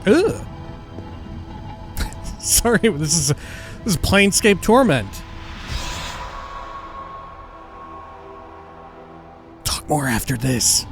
Ugh. Sorry, this is Planescape Torment. Talk more after this.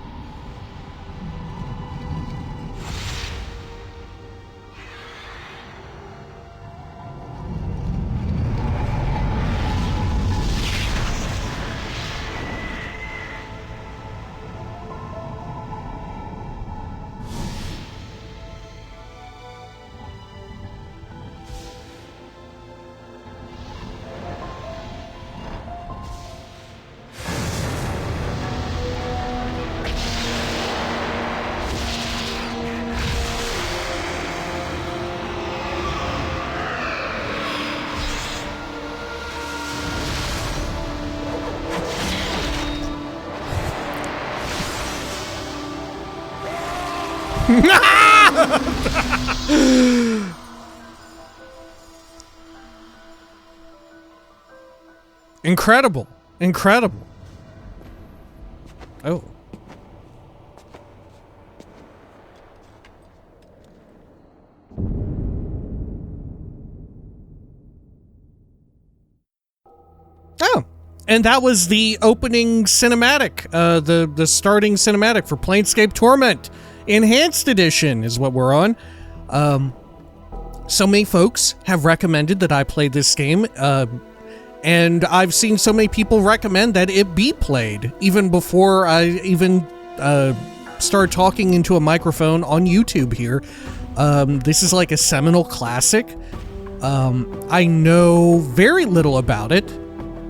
Incredible. Incredible. Oh. Oh. And that was the opening cinematic, the starting cinematic for Planescape Torment. Enhanced Edition is what we're on. So many folks have recommended that I play this game, and I've seen so many people recommend that it be played, even before I even start talking into a microphone on YouTube here. This is like a seminal classic. I know very little about it,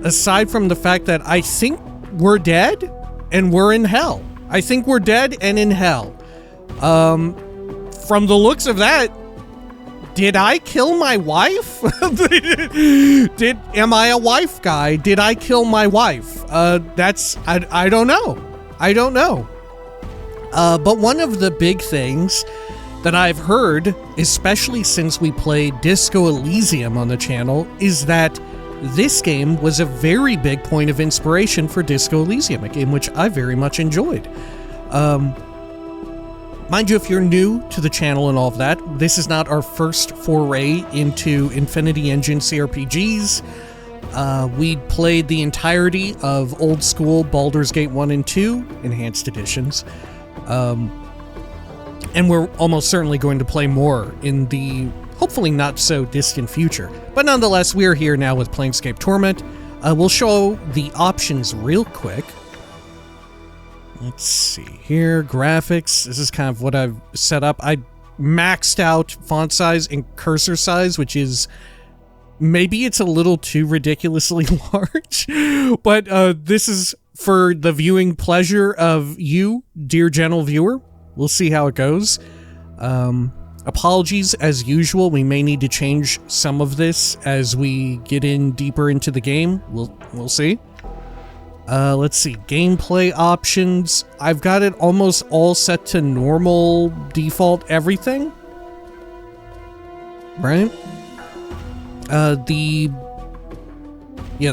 aside from the fact that I think we're dead and we're in hell. I think we're dead and in hell. From the looks of that, did I kill my wife? Am I a wife guy? Did I kill my wife? I don't know. I don't know. But one of the big things that I've heard, especially since we played Disco Elysium on the channel, is that this game was a very big point of inspiration for Disco Elysium, a game which I very much enjoyed. Mind you, if you're new to the channel and all of that, this is not our first foray into Infinity Engine CRPGs. We played the entirety of old school Baldur's Gate 1 and 2 Enhanced Editions. And we're almost certainly going to play more in the hopefully not so distant future. But nonetheless, we're here now with Planescape Torment. We'll show the options real quick. Let's see here, graphics. This is kind of what I've set up. I maxed out font size and cursor size, which is, maybe it's a little too ridiculously large, but this is for the viewing pleasure of you, dear gentle viewer. We'll see how it goes. Apologies as usual. We may need to change some of this as we get in deeper into the game. We'll see. Let's see, gameplay options. I've got it almost all set to normal default everything. Right? The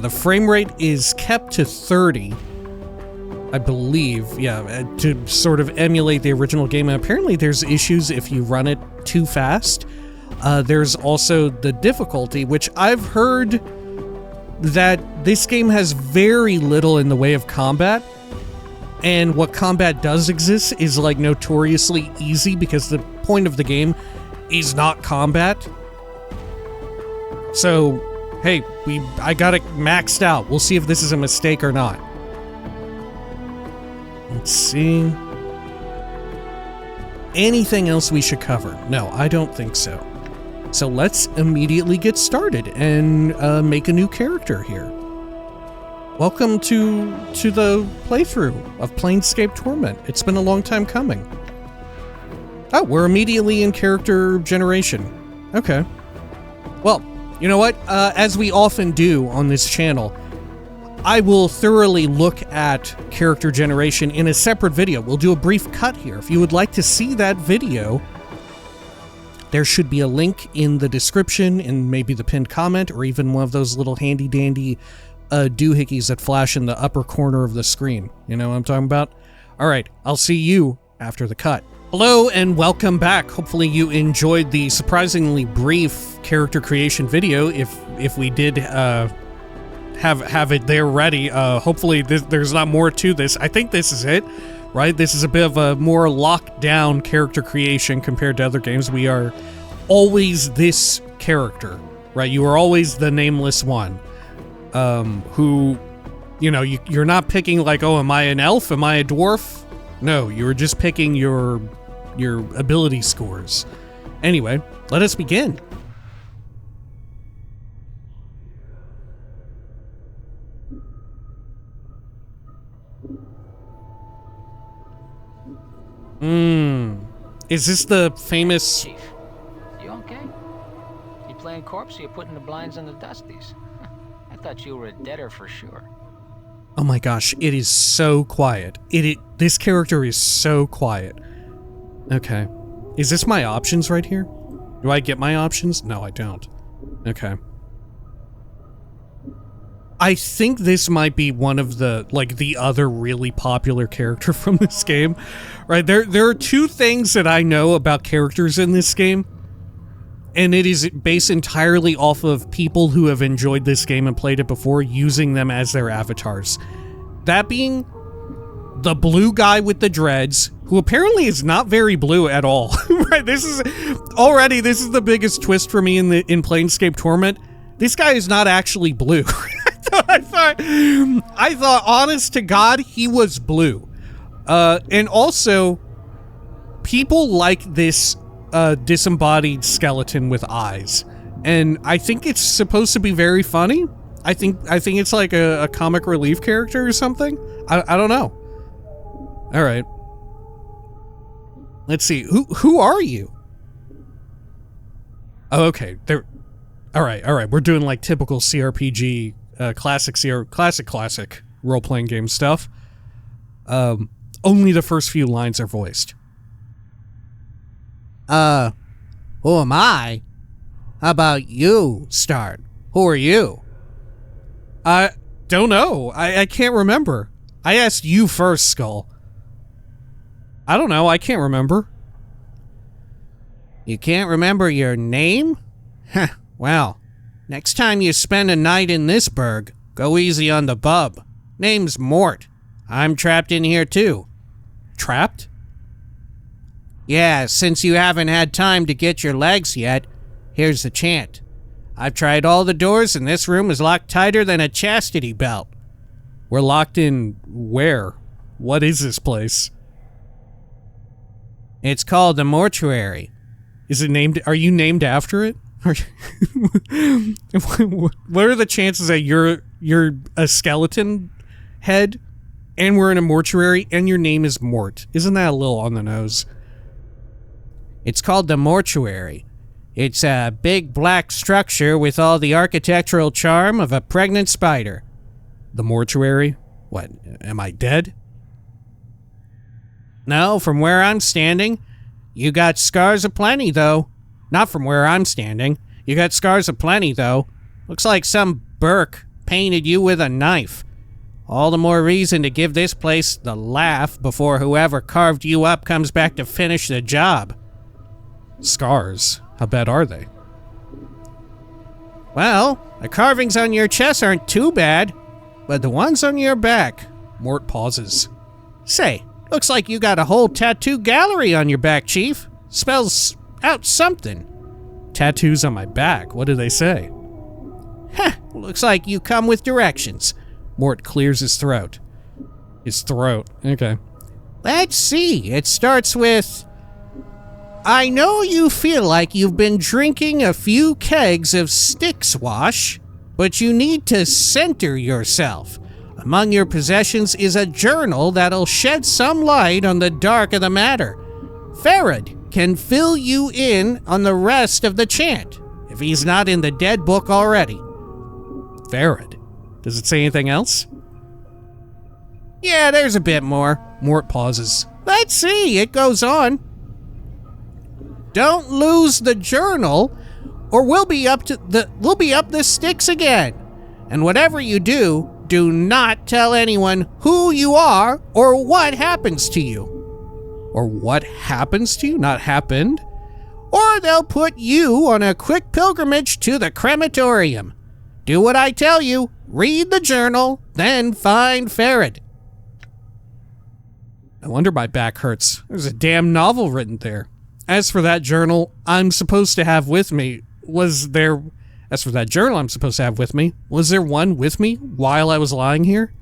frame rate is kept to 30, I believe, to sort of emulate the original game. And apparently there's issues if you run it too fast. There's also the difficulty, which I've heard that this game has very little in the way of combat, and what combat does exist is like notoriously easy because the point of the game is not combat. So, hey, I got it maxed out. We'll see if this is a mistake or not. Let's see. Anything else we should cover? No, I don't think so. So let's immediately get started and make a new character here. Welcome to the playthrough of Planescape Torment. It's been a long time coming. Oh, we're immediately in character generation. Okay. Well, you know what? As we often do on this channel, I will thoroughly look at character generation in a separate video. We'll do a brief cut here. If you would like to see that video, there should be a link in the description, and maybe the pinned comment, or even one of those little handy-dandy doohickeys that flash in the upper corner of the screen. You know what I'm talking about? All right, I'll see you after the cut. Hello and welcome back. Hopefully you enjoyed the surprisingly brief character creation video. If we did have it there ready, hopefully there's not more to this. I think this is it, right? This is a bit of a more locked down character creation compared to other games. We are always this character, right? You are always the Nameless One, who, you know, you're not picking like, oh, am I an elf? Am I a dwarf? No, you were just picking your ability scores. Anyway, let us begin. Is this the famous... Chief, you okay? You playing corpse or you putting the blinds on the dusties? I thought you were a deader for sure. Oh my gosh, it is so quiet. This character is so quiet. Okay. Is this my options right here? Do I get my options? No, I don't. Okay. I think this might be one of the, like, the other really popular character from this game. Right, there are two things that I know about characters in this game, and it is based entirely off of people who have enjoyed this game and played it before using them as their avatars. That being the blue guy with the dreads, who apparently is not very blue at all. Right, this is the biggest twist for me in Planescape Torment. This guy is not actually blue. I thought, honest to God, he was blue. And also, people like this disembodied skeleton with eyes, and I think it's supposed to be very funny. I think it's like a comic relief character or something. I don't know. All right. Let's see. Who are you? Oh, okay. All right. We're doing like typical CRPG, classic role-playing game stuff. Only the first few lines are voiced. Who am I? How about you start? Who are you? I don't know. I can't remember. I asked you first, Skull. I don't know. I can't remember. You can't remember your name? Heh, well, next time you spend a night in this burg, go easy on the bub. Name's Morte. I'm trapped in here too. Trapped? Yeah, since you haven't had time to get your legs yet, here's the chant. I've tried all the doors and this room is locked tighter than a chastity belt. We're locked in where? What is this place? It's called the mortuary. Is it named? Are you named after it? What are the chances that you're a skeleton head and we're in a mortuary and your name is Morte? Isn't that a little on the nose? It's called the mortuary. It's a big black structure with all the architectural charm of a pregnant spider. The mortuary? What, am I dead? No, from where I'm standing, you got scars aplenty, though. Not from where I'm standing. You got scars aplenty, though. Looks like some Burke painted you with a knife. All the more reason to give this place the laugh before whoever carved you up comes back to finish the job. Scars? How bad are they? Well, the carvings on your chest aren't too bad, but the ones on your back... Morte pauses. Say, looks like you got a whole tattoo gallery on your back, Chief. Spells out something. Tattoos on my back? What do they say? Heh, looks like you come with directions. Morte clears his throat. His throat. Okay. Let's see. It starts with... I know you feel like you've been drinking a few kegs of stick swash, but you need to center yourself. Among your possessions is a journal that'll shed some light on the dark of the matter. Farad can fill you in on the rest of the chant, if he's not in the dead book already. Farad? Does it say anything else? Yeah, there's a bit more. Morte pauses. Let's see, it goes on. Don't lose the journal, or we'll be up the sticks again. And whatever you do, do not tell anyone who you are or what happens to you. or what happens to you, not happened. Or they'll put you on a quick pilgrimage to the crematorium. Do what I tell you, read the journal, then find Farad. No wonder my back hurts. There's a damn novel written there. As for that journal I'm supposed to have with me, was there one with me while I was lying here?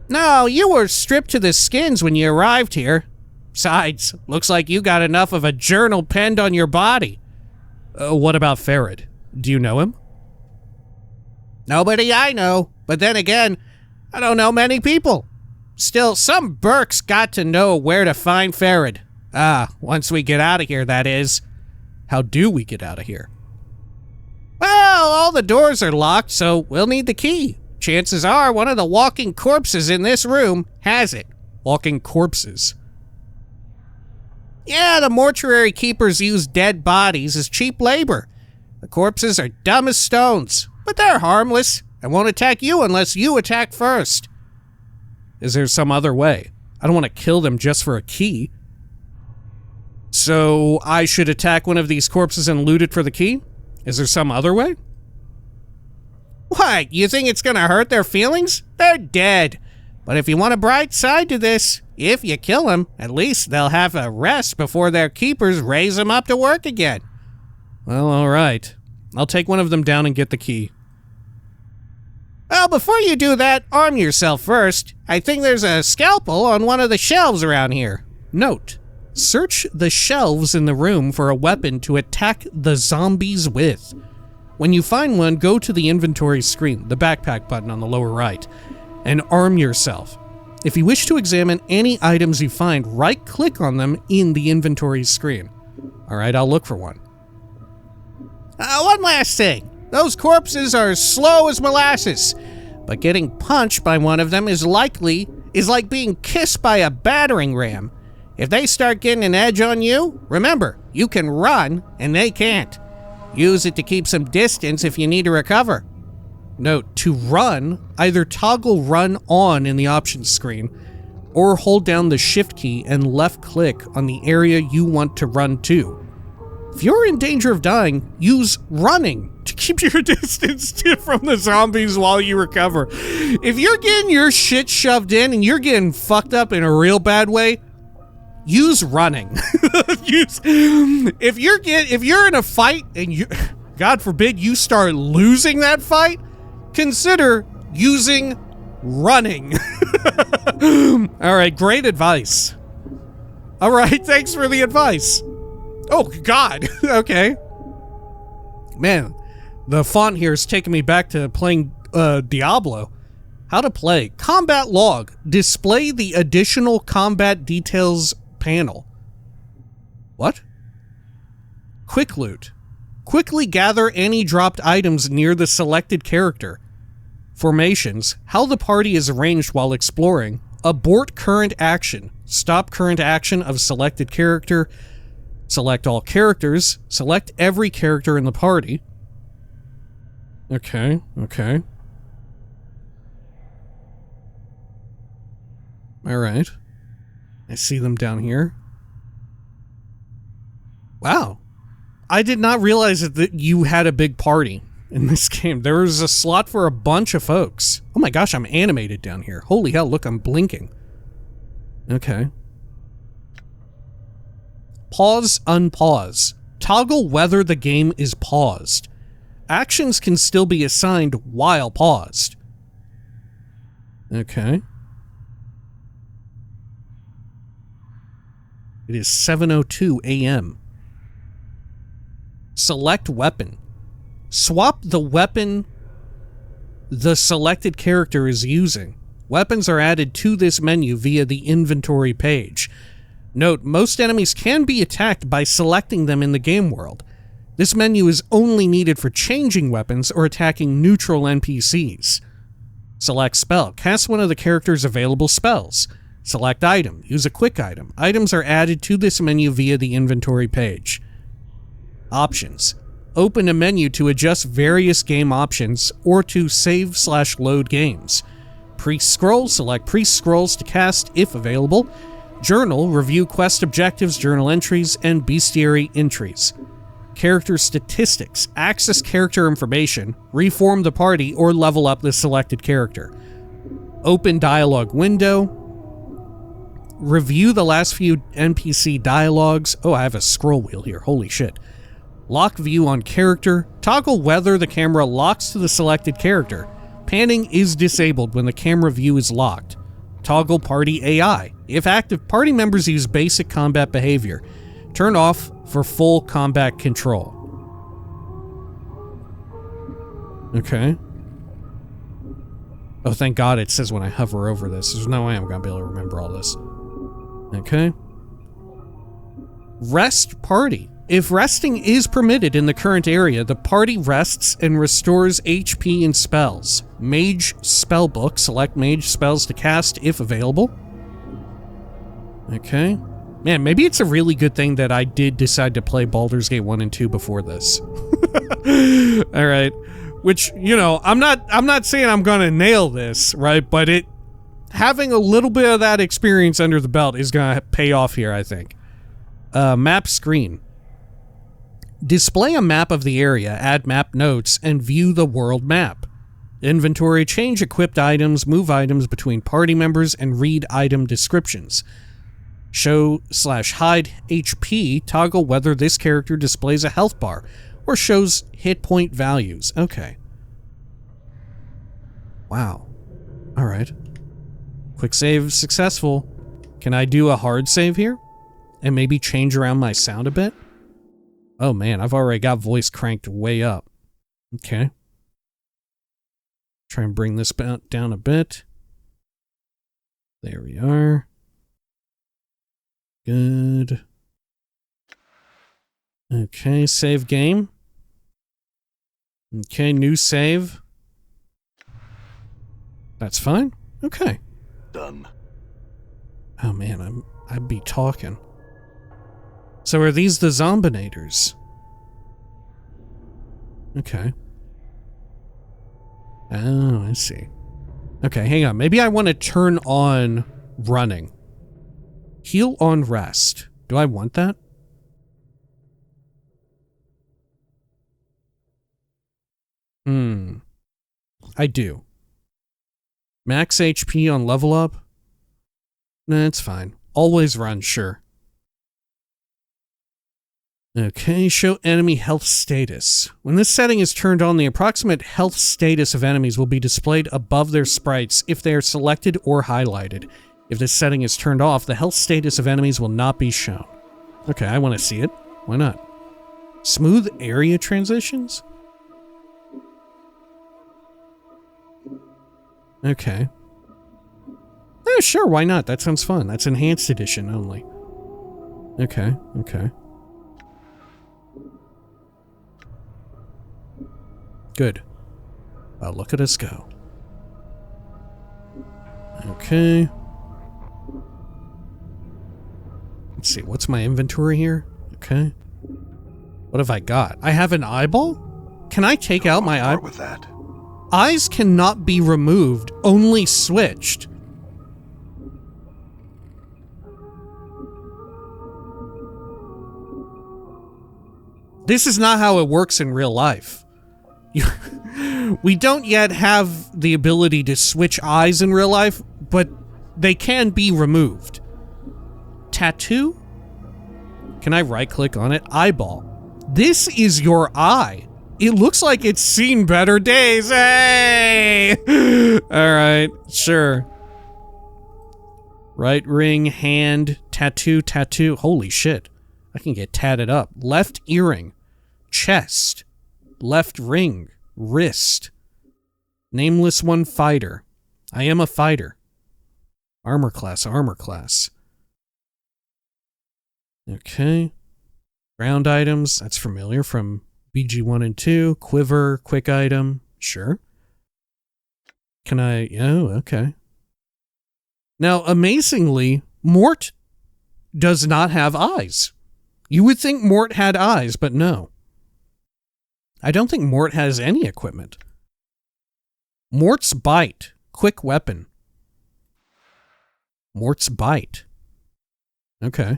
No, you were stripped to the skins when you arrived here. Besides, looks like you got enough of a journal penned on your body. What about Farad? Do you know him? Nobody I know, but then again, I don't know many people. Still, some Burke's got to know where to find Farad. Once we get out of here, that is. How do we get out of here? Well, all the doors are locked, so we'll need the key. Chances are one of the walking corpses in this room has it. Walking corpses? Yeah, the mortuary keepers use dead bodies as cheap labor. The corpses are dumb as stones, but they're harmless and won't attack you unless you attack first. Is there some other way? I don't want to kill them just for a key. So I should attack one of these corpses and loot it for the key? Is there some other way? What, you think it's gonna hurt their feelings? They're dead. But if you want a bright side to this, if you kill them, at least they'll have a rest before their keepers raise them up to work again. Well, all right. I'll take one of them down and get the key. Well, before you do that, arm yourself first. I think there's a scalpel on one of the shelves around here. Note: search the shelves in the room for a weapon to attack the zombies with. When you find one, go to the inventory screen, the backpack button on the lower right, and arm yourself. If you wish to examine any items you find, right-click on them in the inventory screen. Alright, I'll look for one. One last thing. Those corpses are slow as molasses, but getting punched by one of them is like being kissed by a battering ram. If they start getting an edge on you, remember, you can run and they can't. Use it to keep some distance if you need to recover. Note: to run, either toggle run on in the options screen, or hold down the shift key and left click on the area you want to run to. If you're in danger of dying, use running to keep your distance from the zombies while you recover. If you're getting your shit shoved in and you're getting fucked up in a real bad way, use running. If you're in a fight and you, God forbid, you start losing that fight, consider using running. All right, great advice. All right, thanks for the advice. Oh, God. Okay. Man, the font here is taking me back to playing Diablo. How to play. Combat log. Display the additional combat details panel. What? Quick loot. Quickly gather any dropped items near the selected character. Formations. How the party is arranged while exploring. Abort current action. Stop current action of selected character. Select all characters. Select every character in the party. Okay. Alright. I see them down here. Wow. I did not realize that you had a big party in this game. There was a slot for a bunch of folks. Oh my gosh, I'm animated down here. Holy hell, look, I'm blinking. Okay. Pause, unpause. Toggle whether the game is paused. Actions can still be assigned while paused. Okay. It is 7:02 a.m. Select weapon. Swap the weapon the selected character is using. Weapons are added to this menu via the inventory page. Note, most enemies can be attacked by selecting them in the game world. This menu is only needed for changing weapons or attacking neutral NPCs. Select spell. Cast one of the character's available spells. Select item. Use a quick item. Items are added to this menu via the inventory page. Options. Open a menu to adjust various game options or to save/load games. Priest scroll. Select priest scrolls to cast if available. Journal, review quest objectives, journal entries, and bestiary entries. Character statistics, access character information, reform the party, or level up the selected character. Open dialogue window. Review the last few NPC dialogues. Oh, I have a scroll wheel here. Holy shit. Lock view on character. Toggle whether the camera locks to the selected character. Panning is disabled when the camera view is locked. Toggle party AI. If active, party members use basic combat behavior. Turn off for full combat control. Okay. Oh, thank God it says when I hover over this. There's no way I'm going to be able to remember all this. Okay. Rest party. If resting is permitted in the current area, the party rests and restores HP and spells. Mage spellbook. Select mage spells to cast if available. Okay. Man, maybe it's a really good thing that I did decide to play Baldur's Gate 1 and 2 before this. All right. Which, you know, I'm not saying I'm going to nail this, right? But having a little bit of that experience under the belt is going to pay off here, I think. Map screen. Display a map of the area, add map notes, and view the world map. Inventory, change equipped items, move items between party members, and read item descriptions. Show/hide HP, toggle whether this character displays a health bar or shows hit point values. Okay. Wow. Alright. Quick save successful. Can I do a hard save here? And maybe change around my sound a bit? Oh man, I've already got voice cranked way up. Okay. Try and bring this down a bit. There we are. Good. Okay, save game. Okay, new save. That's fine. Okay. Done. Oh man, I'd be talking. So are these the Zombinators? Okay. Oh, I see. Okay, hang on. Maybe I want to turn on running. Heal on rest. Do I want that? I do. Max HP on level up? Nah, it's fine. Always run, sure. Okay, show enemy health status. When this setting is turned on, the approximate health status of enemies will be displayed above their sprites if they are selected or highlighted. If this setting is turned off, the health status of enemies will not be shown. Okay, I want to see it. Why not? Smooth area transitions? Okay. Oh, sure, why not? That sounds fun. That's enhanced edition only. Okay, okay. Good. Well, look at us go. Okay. Let's see, what's my inventory here? Okay. What have I got? I have an eyeball? Can I take out my eyeball? With that. Eyes cannot be removed, only switched. This is not how it works in real life. We don't yet have the ability to switch eyes in real life, but they can be removed. Tattoo? Can I right-click on it? Eyeball. This is your eye. It looks like it's seen better days. Hey! Alright, sure. Right ring, hand, tattoo, tattoo. Holy shit. I can get tatted up. Left earring. Chest. Left ring. Wrist. Nameless One fighter. I am a fighter. Armor class, armor class. Okay. Ground items. That's familiar from BG1 and 2. Quiver, quick item. Sure. Can I... Oh, okay. Now, amazingly, Morte does not have eyes. You would think Morte had eyes, but no. I don't think Morte has any equipment. Morte's bite. Quick weapon. Morte's bite. Okay.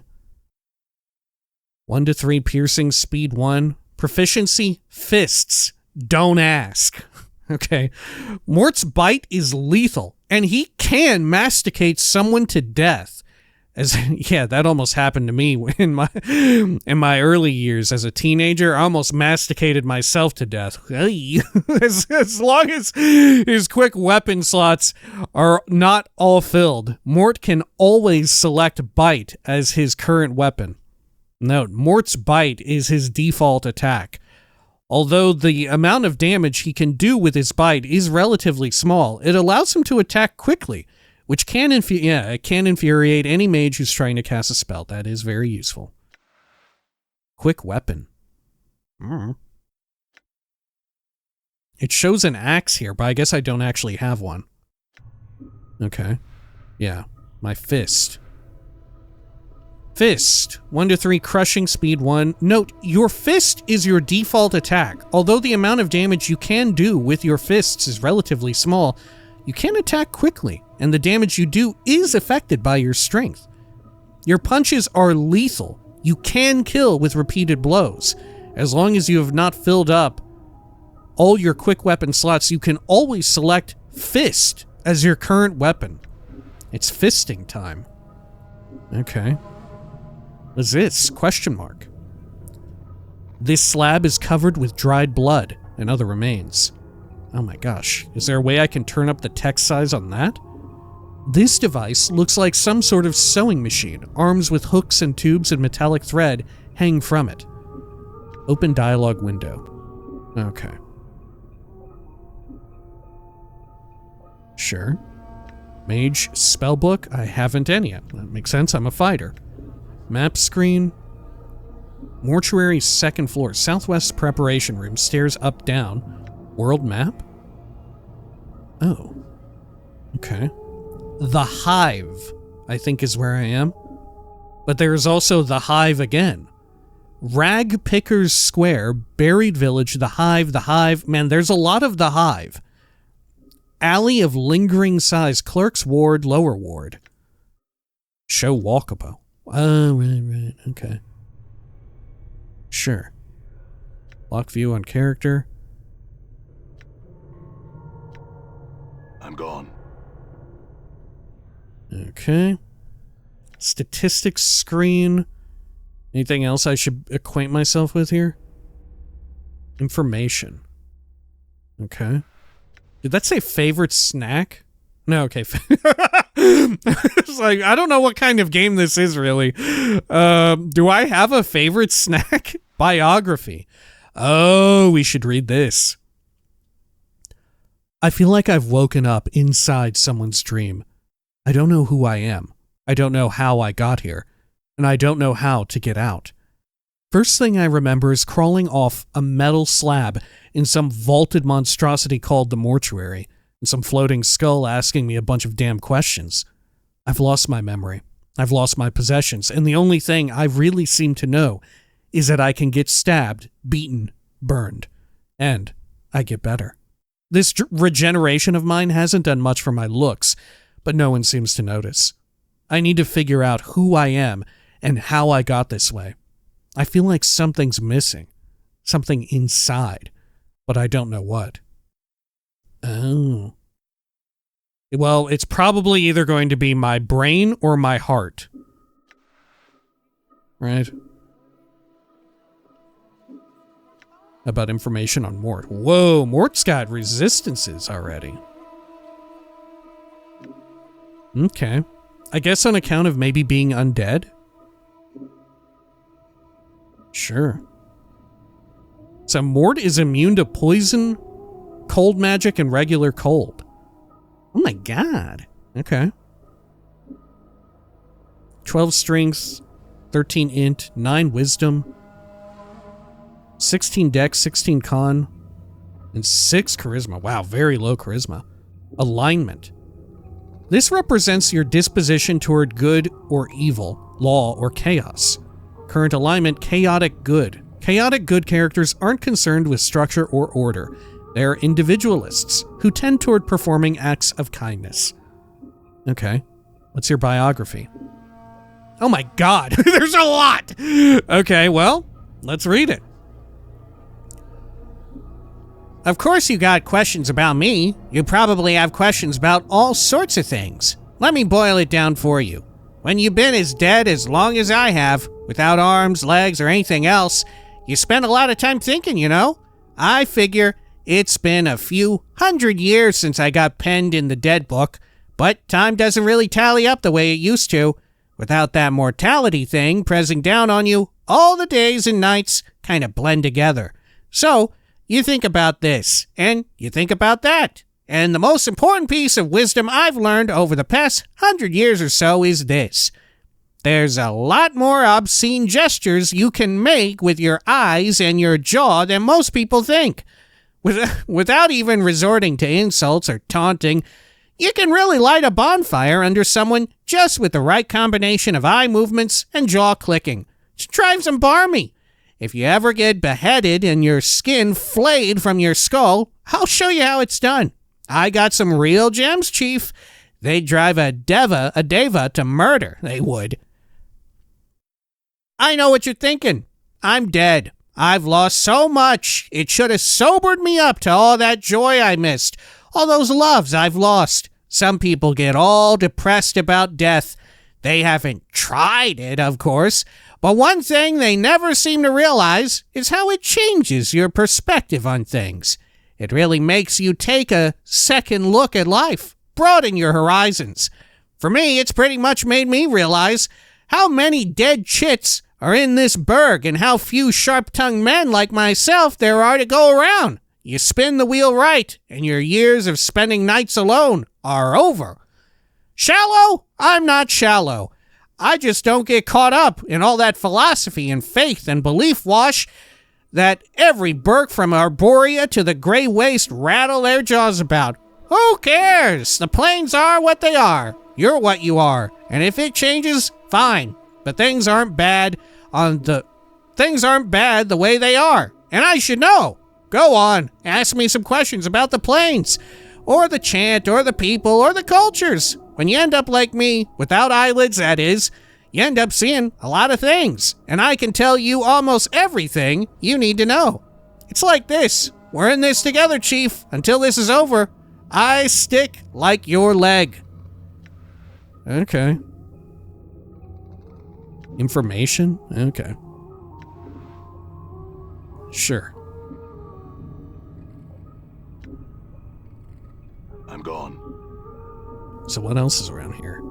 1 to 3 piercing, speed 1. Proficiency, fists. Don't ask. Okay. Mort's bite is lethal, and he can masticate someone to death. Yeah, that almost happened to me in my early years as a teenager. I almost masticated myself to death. As long as his quick weapon slots are not all filled, Morte can always select bite as his current weapon. Note, Morte's bite is his default attack. Although the amount of damage he can do with his bite is relatively small, it allows him to attack quickly, which can infuriate any mage who's trying to cast a spell. That is very useful. Quick weapon. It shows an axe here, but I guess I don't actually have one. Okay. Yeah, my fist. Fist. 1 to 3 crushing, speed 1. Note, your fist is your default attack. Although the amount of damage you can do with your fists is relatively small, you can attack quickly, and the damage you do is affected by your strength. Your punches are lethal. You can kill with repeated blows. As long as you have not filled up all your quick weapon slots, you can always select fist as your current weapon. It's fisting time. Okay. What's this? Question mark. This slab is covered with dried blood and other remains. Oh my gosh. Is there a way I can turn up the text size on that? This device looks like some sort of sewing machine. Arms with hooks and tubes and metallic thread hang from it. Open dialogue window. Okay. Sure. Mage spellbook. I haven't any yet. That makes sense. I'm a fighter. Map screen. Mortuary, 2nd floor. Southwest preparation room. Stairs up, down. World map? Oh. Okay. The Hive, I think, is where I am. But there's also the Hive again. Rag Pickers Square, Buried Village, the Hive. Man, there's a lot of the Hive. Alley of Lingering Size, Clerk's Ward, Lower Ward. Show walkable. Oh, right. Okay. Sure. Lock view on character. I'm gone. Okay. Statistics screen. Anything else I should acquaint myself with here? Information. Okay. Did that say favorite snack? No, okay. It's like, I don't know what kind of game this is, really. Do I have a favorite snack? Biography. Oh, we should read this. I feel like I've woken up inside someone's dream. I don't know who I am. I don't know how I got here. And I don't know how to get out. First thing I remember is crawling off a metal slab in some vaulted monstrosity called the mortuary, and some floating skull asking me a bunch of damn questions. I've lost my memory. I've lost my possessions, and the only thing I really seem to know is that I can get stabbed, beaten, burned, and I get better. This regeneration of mine hasn't done much for my looks, but no one seems to notice. I need to figure out who I am and how I got this way. I feel like something's missing. Something inside, but I don't know what. Oh. Well, it's probably either going to be my brain or my heart. Right? About information on Morte. Whoa, Morte's got resistances already. Okay. I guess on account of maybe being undead? Sure. So Morte is immune to poison, cold magic, and regular cold. Oh my god. Okay. 12 strength, 13 int, 9 wisdom, 16 dex, 16 con, and 6 charisma. Wow, very low charisma. Alignment. This represents your disposition toward good or evil, law or chaos. Current alignment, chaotic good. Chaotic good characters aren't concerned with structure or order. They're individualists who tend toward performing acts of kindness. Okay. What's your biography? Oh my god, there's a lot! Okay, well, let's read it. Of course you got questions about me. You probably have questions about all sorts of things. Let me boil it down for you. When you've been as dead as long as I have, without arms, legs, or anything else, you spend a lot of time thinking, you know? I figure it's been a few hundred years since I got penned in the dead book, but time doesn't really tally up the way it used to. Without that mortality thing pressing down on you, all the days and nights kind of blend together. So, you think about this, and you think about that. And the most important piece of wisdom I've learned over the past 100 years or so is this. There's a lot more obscene gestures you can make with your eyes and your jaw than most people think. Without even resorting to insults or taunting, you can really light a bonfire under someone just with the right combination of eye movements and jaw clicking. It drives them barmy. If you ever get beheaded and your skin flayed from your skull, I'll show you how it's done. I got some real gems, Chief. They'd drive a deva to murder, they would. I know what you're thinking. I'm dead. I've lost so much. It should have sobered me up to all that joy I missed, all those loves I've lost. Some people get all depressed about death. They haven't tried it, of course, but one thing they never seem to realize is how it changes your perspective on things. It really makes you take a second look at life, broaden your horizons. For me, it's pretty much made me realize how many dead chits are in this burg and how few sharp-tongued men like myself there are to go around. You spin the wheel right, and your years of spending nights alone are over. Shallow? I'm not shallow. I just don't get caught up in all that philosophy and faith and belief wash that every Burke from Arborea to the Grey Waste rattle their jaws about. Who cares? The plains are what they are. You're what you are. And if it changes, fine. But things aren't bad the way they are. And I should know. Go on. Ask me some questions about the plains, or the chant, or the people, or the cultures. When you end up like me, without eyelids, that is, you end up seeing a lot of things, and I can tell you almost everything you need to know. It's like this. We're in this together, Chief. Until this is over, I stick like your leg. Okay. Information? Okay. Sure. I'm gone. So what else is around here?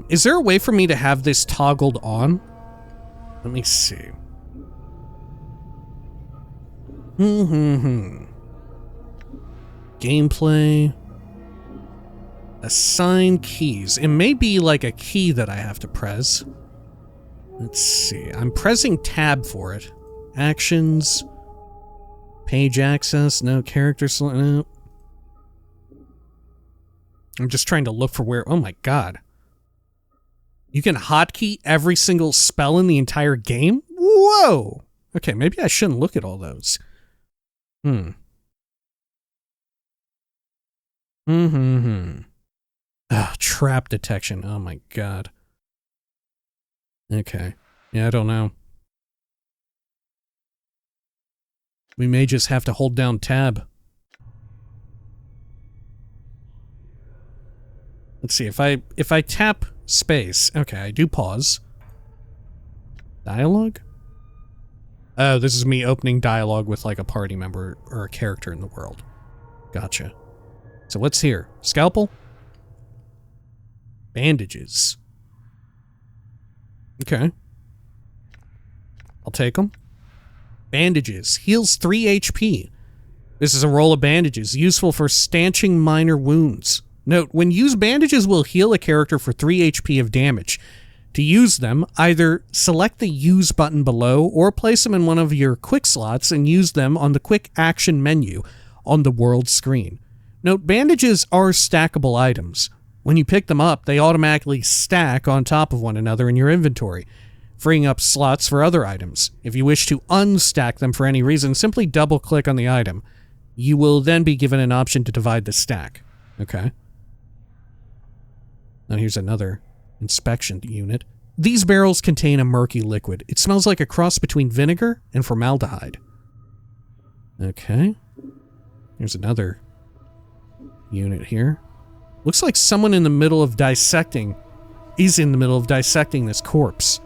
Is there a way for me to have this toggled on? Let me see. Gameplay. Assign keys. It may be like a key that I have to press. Let's see. I'm pressing tab for it. Actions. Page access. No. Character select. No. I'm just trying to look for where... Oh my god. You can hotkey every single spell in the entire game? Whoa! Okay, maybe I shouldn't look at all those. Trap detection. Oh my god. Okay. Yeah, I don't know. We may just have to hold down tab. Let's see, if I tap space, okay, I do pause. Dialogue? Oh, this is me opening dialogue with like a party member or a character in the world. Gotcha. So what's here? Scalpel? Bandages. Okay. I'll take them. Bandages. Heals 3 HP. This is a roll of bandages, useful for stanching minor wounds. Note, when used, bandages will heal a character for 3 HP of damage. To use them, either select the Use button below or place them in one of your quick slots and use them on the Quick Action menu on the world screen. Note, bandages are stackable items. When you pick them up, they automatically stack on top of one another in your inventory, freeing up slots for other items. If you wish to unstack them for any reason, simply double-click on the item. You will then be given an option to divide the stack. Okay. Now here's another Inspection unit. These barrels contain a murky liquid. It smells like a cross between vinegar and formaldehyde. Okay. Here's another unit here. Looks like someone in the middle of dissecting this corpse.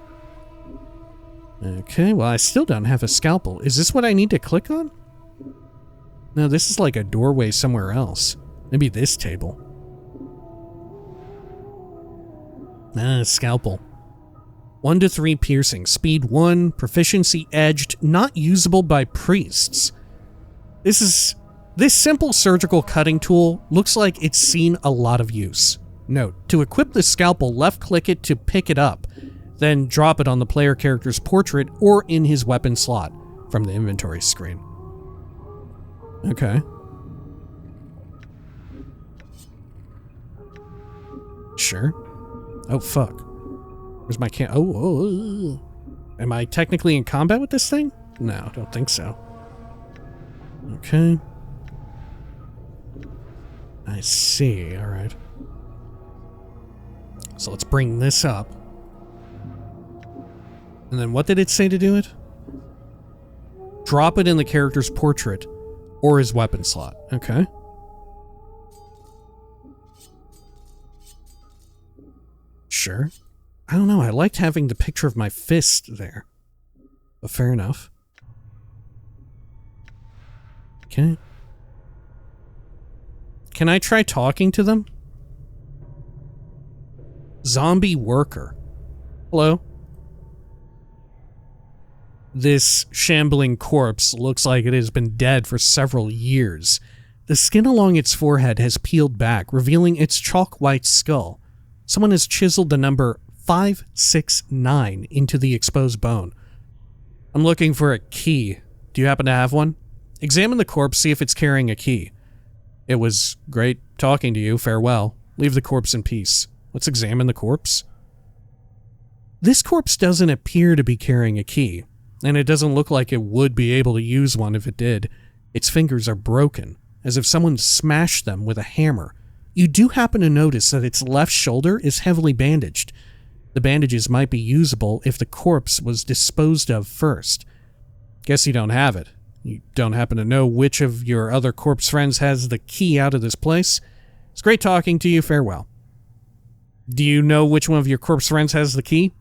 Okay, well, I still don't have a scalpel. Is this what I need to click on? No, this is like a doorway somewhere else. Maybe this table. Scalpel. 1 to 3 piercing. Speed 1. Proficiency edged. Not usable by priests. This simple surgical cutting tool looks like it's seen a lot of use. Note, to equip the scalpel, left-click it to pick it up, then drop it on the player character's portrait or in his weapon slot from the inventory screen. Okay. Sure. Oh, fuck. Where's my Oh. Am I technically in combat with this thing? No, don't think so. Okay. I see, alright. So let's bring this up. And then what did it say to do it? Drop it in the character's portrait or his weapon slot. Okay. Sure. I don't know, I liked having the picture of my fist there. But fair enough. Okay. Can I try talking to them? Zombie worker. Hello? This shambling corpse looks like it has been dead for several years. The skin along its forehead has peeled back, revealing its chalk-white skull. Someone has chiseled the number 569 into the exposed bone. I'm looking for a key. Do you happen to have one? Examine the corpse, see if it's carrying a key. It was great talking to you. Farewell. Leave the corpse in peace. Let's examine the corpse. This corpse doesn't appear to be carrying a key, and it doesn't look like it would be able to use one if it did. Its fingers are broken, as if someone smashed them with a hammer. You do happen to notice that its left shoulder is heavily bandaged. The bandages might be usable if the corpse was disposed of first. Guess you don't have it. You don't happen to know which of your other corpse friends has the key out of this place? It's great talking to you. Farewell. Do you know which one of your corpse friends has the key?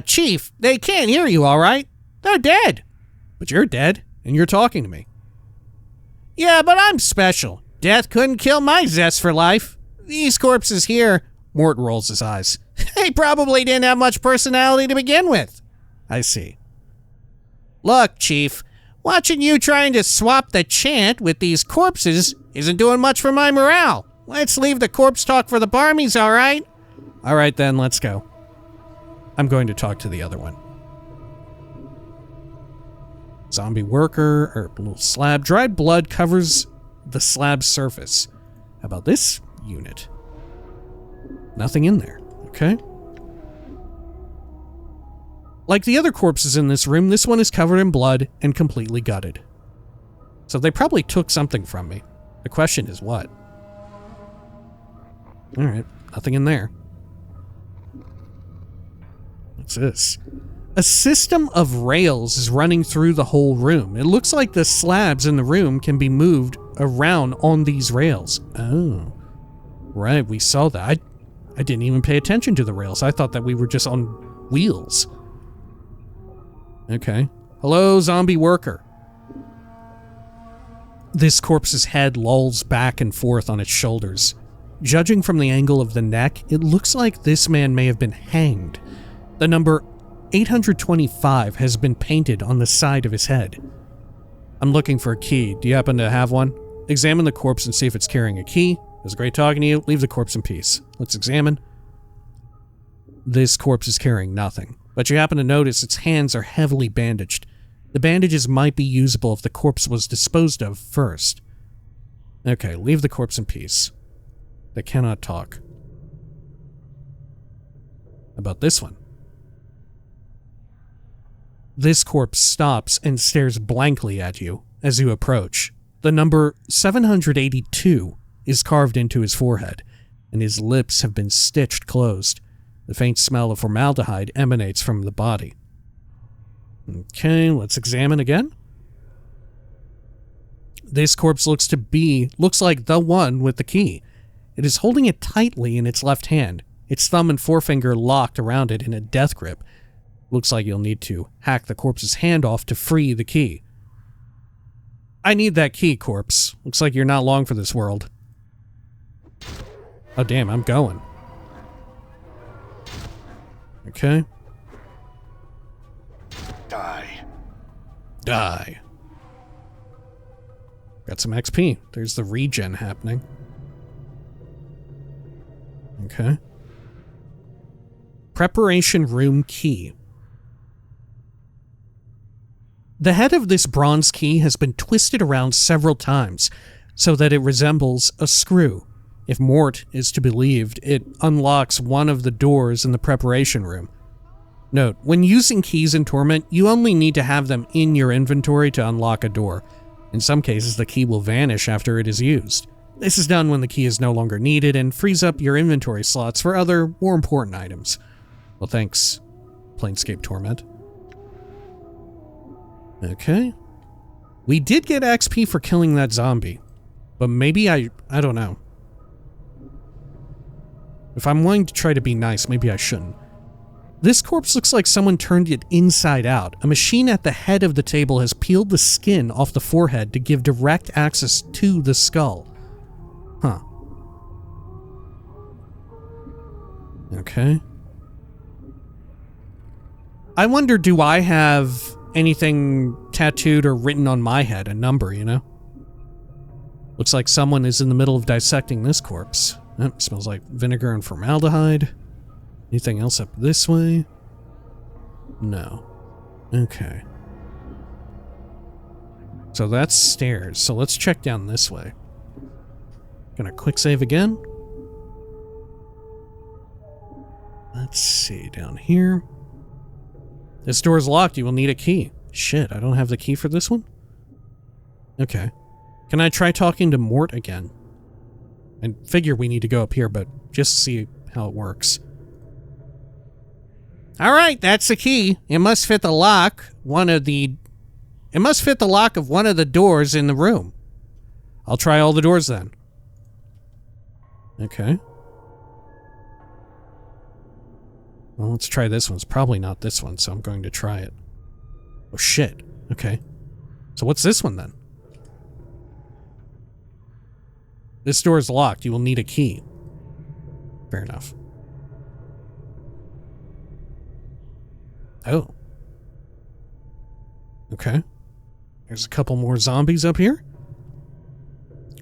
Chief, they can't hear you, all right? They're dead. But you're dead, and you're talking to me. Yeah, but I'm special. Death couldn't kill my zest for life. These corpses here, Morte rolls his eyes. They probably didn't have much personality to begin with. I see. Look, Chief, watching you trying to swap the chant with these corpses isn't doing much for my morale. Let's leave the corpse talk for the barmies, all right? All right, then, let's go. I'm going to talk to the other one. Zombie worker, or little slab. Dried blood covers the slab's surface. How about this unit? Nothing in there. Okay. Like the other corpses in this room, this one is covered in blood and completely gutted. So they probably took something from me. The question is what? Alright, nothing in there. What's this? A system of rails is running through the whole room. It looks like the slabs in the room can be moved around on these rails. Oh. Right, we saw that. I didn't even pay attention to the rails. I thought that we were just on wheels. Okay. Hello, zombie worker. This corpse's head lolls back and forth on its shoulders. Judging from the angle of the neck, it looks like this man may have been hanged. The number 825 has been painted on the side of his head. I'm looking for a key. Do you happen to have one? Examine the corpse and see if it's carrying a key. It was great talking to you. Leave the corpse in peace. Let's examine. This corpse is carrying nothing, but you happen to notice its hands are heavily bandaged. The bandages might be usable if the corpse was disposed of first. Okay, leave the corpse in peace. They cannot talk. About this one. This corpse stops and stares blankly at you as you approach. The number 782 is carved into his forehead. and his lips have been stitched closed. The faint smell of formaldehyde emanates from the body. Okay, let's examine again. This corpse looks like the one with the key. It is holding it tightly in its left hand, its thumb and forefinger locked around it in a death grip. Looks like you'll need to hack the corpse's hand off to free the key. I need that key, corpse. Looks like you're not long for this world. Oh damn, I'm going. Okay. Die. Got some XP. There's the regen happening. Okay. Preparation room key. The head of this bronze key has been twisted around several times so that it resembles a screw. If Morte is to be believed, it unlocks one of the doors in the preparation room. Note, when using keys in Torment, you only need to have them in your inventory to unlock a door. In some cases, the key will vanish after it is used. This is done when the key is no longer needed and frees up your inventory slots for other, more important items. Well, thanks, Planescape Torment. Okay. We did get XP for killing that zombie, but maybe I don't know. If I'm willing to try to be nice, maybe I shouldn't. This corpse looks like someone turned it inside out. A machine at the head of the table has peeled the skin off the forehead to give direct access to the skull. Huh. Okay. I wonder, do I have anything tattooed or written on my head? A number, you know? Looks like someone is in the middle of dissecting this corpse. It smells like vinegar and formaldehyde. Anything else up this way? No. Okay. So that's stairs. So let's check down this way. Gonna quick save again. Let's see, down here. This door is locked. You will need a key. Shit, I don't have the key for this one? Okay. Can I try talking to Morte again? I figure we need to go up here, but just to see how it works. All right, that's the key. It must fit the lock. It must fit the lock of one of the doors in the room. I'll try all the doors then. Okay. Well, let's try this one. It's probably not this one, so I'm going to try it. Oh shit. Okay. So what's this one then? This door is locked. You will need a key. Fair enough. Oh. Okay. There's a couple more zombies up here.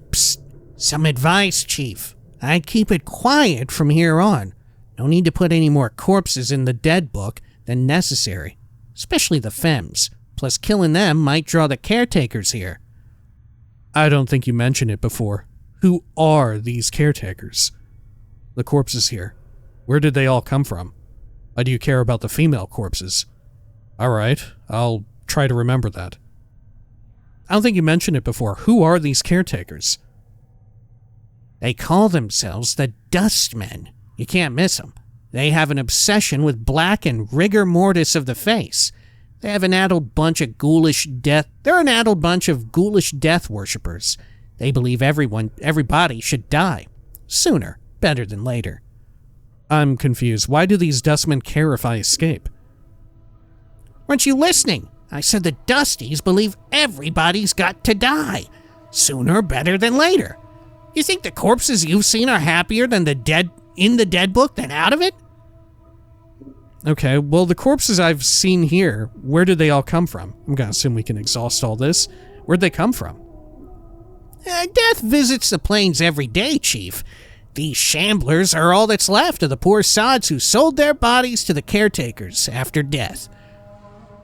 Psst. Some advice, Chief. I'd keep it quiet from here on. No need to put any more corpses in the dead book than necessary. Especially the femmes. Plus killing them might draw the caretakers here. I don't think you mentioned it before. Who are these caretakers? The corpses here. Where did they all come from? Why do you care about the female corpses? Alright, I'll try to remember that. I don't think you mentioned it before. Who are these caretakers? They call themselves the Dustmen. You can't miss them. They have an obsession with black and rigor mortis of the face. They have an addled bunch of ghoulish death. They're an addled bunch of ghoulish death worshippers. They believe everybody should die. Sooner, better than later. I'm confused. Why do these Dustmen care if I escape? Weren't you listening? I said the Dusties believe everybody's got to die. Sooner, better than later. You think the corpses you've seen are happier than the dead in the dead book than out of it? Okay, well, the corpses I've seen here, where did they all come from? I'm gonna assume we can exhaust all this. Where'd they come from? Death visits the plains every day, Chief. These shamblers are all that's left of the poor sods who sold their bodies to the caretakers after death.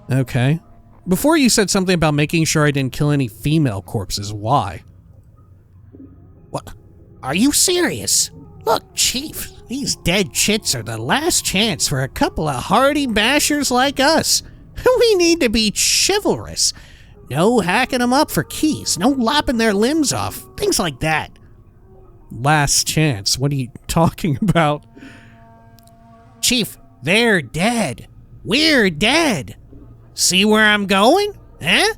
Okay. Before you said something about making sure I didn't kill any female corpses. Why? What? Are you serious? Look, Chief, these dead chits are the last chance for a couple of hardy bashers like us. We need to be chivalrous. No hacking them up for keys, no lopping their limbs off, things like that. Last chance? What are you talking talking about? Chief, they're dead. We're dead. See where I'm going? Huh?